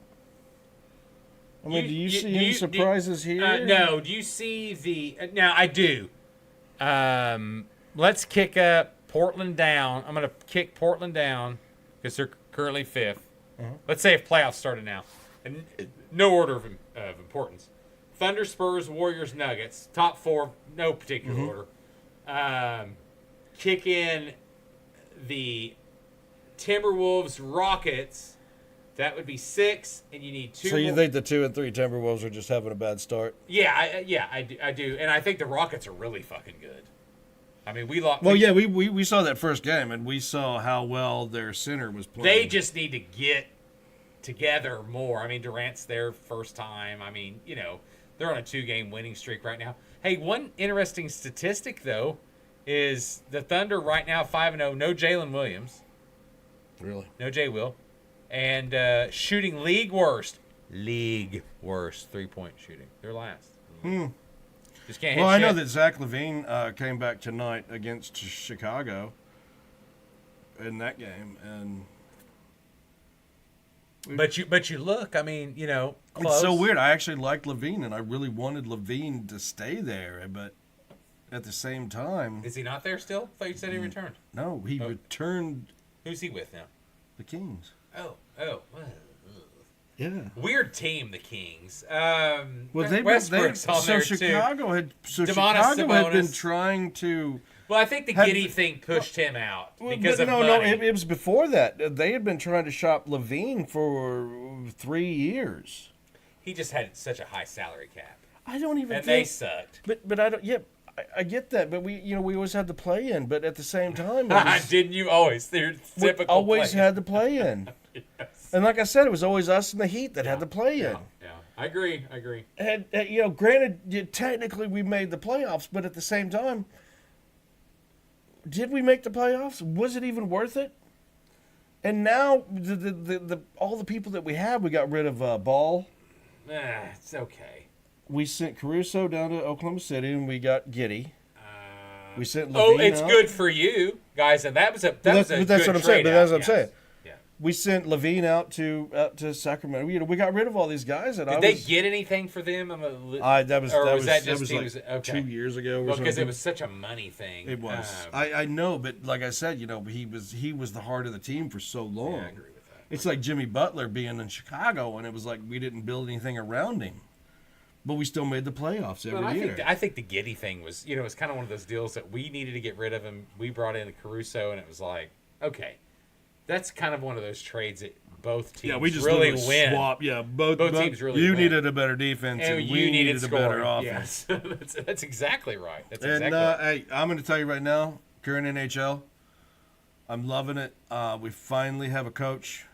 I mean, do you see any surprises here? No. Do you see the? Now I do. Let's kick Portland down. I'm going to kick Portland down because they're currently 5th. Mm-hmm. Let's say if playoffs started now, and no order of importance. Thunder, Spurs, Warriors, Nuggets, top 4, no particular order. Kick in the Timberwolves, Rockets. That would be 6, and you need 2. So you think the 2 and 3 Timberwolves are just having a bad start? Yeah, I do, and I think the Rockets are really fucking good. I mean, we lost. Well, yeah, we saw that first game, and we saw how well their center was playing. They just need to get together more. I mean, Durant's their first time. I mean, they're on a 2-game winning streak right now. Hey, one interesting statistic though is the Thunder right now 5-0. No Jalen Williams. Really? No Jay Will. And shooting league worst 3-point shooting. They're last. Just can't hit Well, I know shit. that Zach LaVine came back tonight against Chicago in that game, and But you look. I mean, close. it's so weird. I actually liked LaVine, and I really wanted LaVine to stay there, but at the same time, Is he not there still? I thought you said he returned. no, he returned Who's he with now? the Kings. Oh. Yeah. Weird team, the Kings. Well, Westbrook's on there too. Chicago had Demonis been Sabonis. trying to. Well, I think the Giddy thing pushed him out because of money. No, it was before that. They had been trying to shop LaVine for 3 years. He just had such a high salary cap, I don't even. and they sucked. But I don't. Yeah, I get that. But we always had the play in. But at the same time, it was, Didn't you always? They're we typical. always play. had the play in. Yes. And like I said, it was always us and the Heat that had the play in. Yeah, I agree. And granted, technically we made the playoffs, but at the same time, did we make the playoffs? Was it even worth it? And now the all the people that we have, we got rid of Ball. It's okay. We sent Caruso down to Oklahoma City, and we got Giddy. We sent Oh, LaVine it's out. good for you guys, and that was a That's good what I'm saying. trade But that's what out, I'm saying. Yeah. We sent LaVine out to Sacramento. We got rid of all these guys. And Did they get anything for them? That was like 2 years ago or because something. it was such a money thing. It was. I know, but like I said, he was the heart of the team for so long. Yeah, I agree with that. It's like Jimmy Butler being in Chicago, and it was like we didn't build anything around him, but we still made the playoffs every year. I think the Giddy thing was, it was kind of one of those deals that we needed to get rid of him. We brought in Caruso, and it was like, okay, that's kind of one of those trades that both teams we just really literally win. swap. Yeah, both teams really You win. needed a better defense, and you we needed a scoring. better offense. Yes. that's exactly right. That's And exactly right. hey, I'm going to tell you right now, current NHL, I'm loving it. We finally have a coach.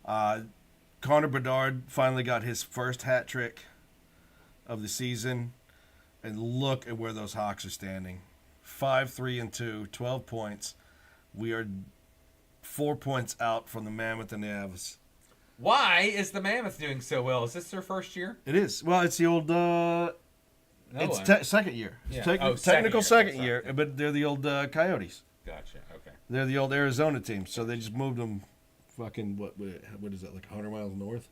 Connor Bedard finally got his first hat trick of the season, and look at where those Hawks are standing. 5-3-2, 12 points. We are 4 points out from the Mammoth and the Avs. Why is the Mammoth doing so well? Is this their first year? It is. Well, it's the old. Second year. Yeah. Technical second Sorry. year, but they're the old Coyotes. Gotcha. Okay. They're the old Arizona team, so they just moved them. Fucking what is that, like 100 miles north?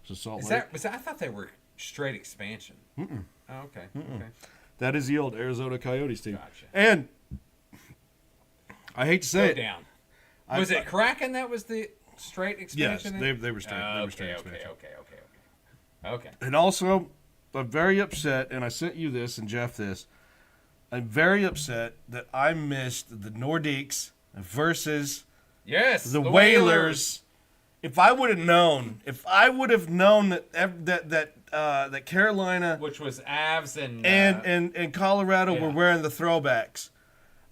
So Salt Lake. I thought they were straight expansion. Mm-mm. Oh, okay. Okay. That is the old Arizona Coyotes team. Gotcha. And I hate to say Go it. down. Was it Kraken that was the straight Yes, expansion? they were straight. They were straight expansion. Okay. And also, I'm very upset, and I sent you this and Jeff this. I'm very upset that I missed the Nordiques versus Yes, the Whalers. If I would have known that Carolina, which was Avs and Colorado yeah. were wearing the throwbacks,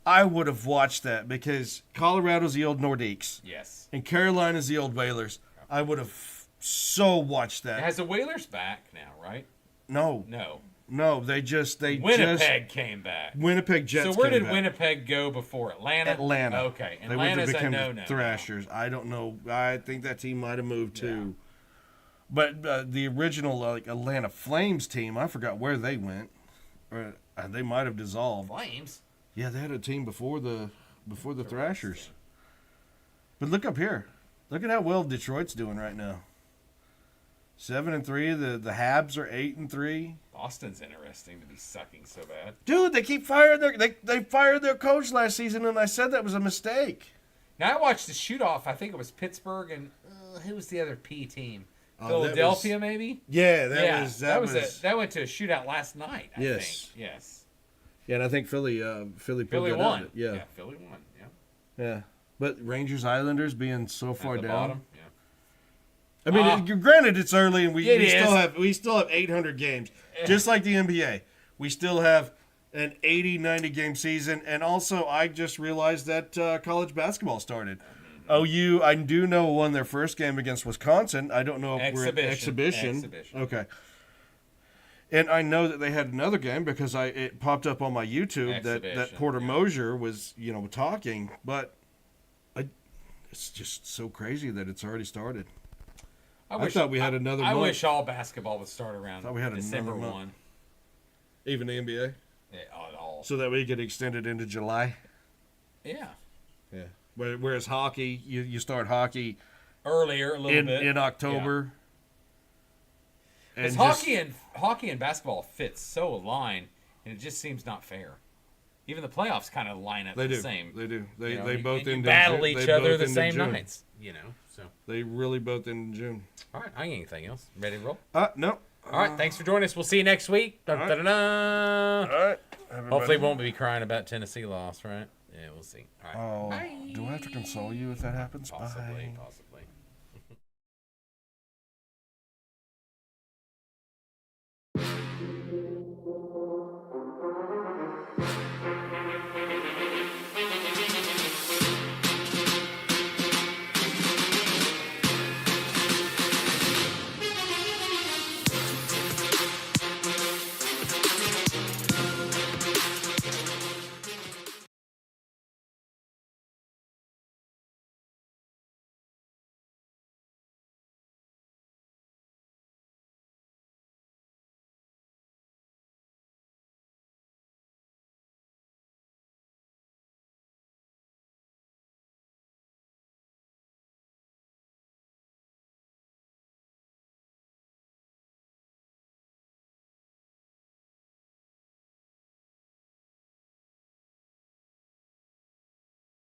I would have watched that because Colorado's the old Nordiques yes. and Carolina's the old Whalers. I would have so watched that. Has the Whalers back now, right? No, No. No, Winnipeg came back. Winnipeg Jets. So where came did back. Winnipeg go before Atlanta? Atlanta. Okay, They went to Atlanta's a become no the no. Thrashers. I don't know. I think that team might have moved too. But the original Atlanta Flames team, I forgot where they went. Or they might have dissolved. Flames. Yeah, they had a team before the Thrashers. But look up here. Look at how well Detroit's doing right now. 7-3. The Habs are 8-3. Boston's interesting to be sucking so bad. Dude, they keep firing they fired their coach last season, and I said that was a mistake. Now I watched the shoot off. I think it was Pittsburgh and who was the other P team? Oh, Philadelphia, maybe. Yeah, that went to a shootout last night. I think. Yes. Yeah, and I think Philly pulled that won. out. Yeah, Philly won. yeah. But Rangers Islanders being so far At the down. bottom. Yeah. I mean, granted, it's early, and we still have 800 games, Yeah. just like the NBA. We still have an 80, 90 game season, and also I just realized that college basketball started. OU, I do know, won their first game against Wisconsin. I don't know if we're at exhibition. Okay. And I know that they had another game because it popped up on my YouTube that Porter Mosier was talking, but it's just so crazy that it's already started. I thought we had another month. I wish all basketball would start around Thought we had December another 1. Even the NBA? Yeah, all. So that we could extend it into July? Yeah. Yeah. Whereas hockey, you start hockey earlier a little bit. In October. Because hockey and basketball fit so aligned, and it just seems not fair. Even the playoffs kind of line up the same. They do. They both end battle each other the same June. nights. So they really both end in June. All right, I ain't anything else. Ready to roll? No. All right, thanks for joining us. We'll see you next week. All right. All right. Hopefully, won't be crying about Tennessee loss, right? Yeah, we'll see. All right. Oh, do I have to console you if that happens? Possibly. Bye.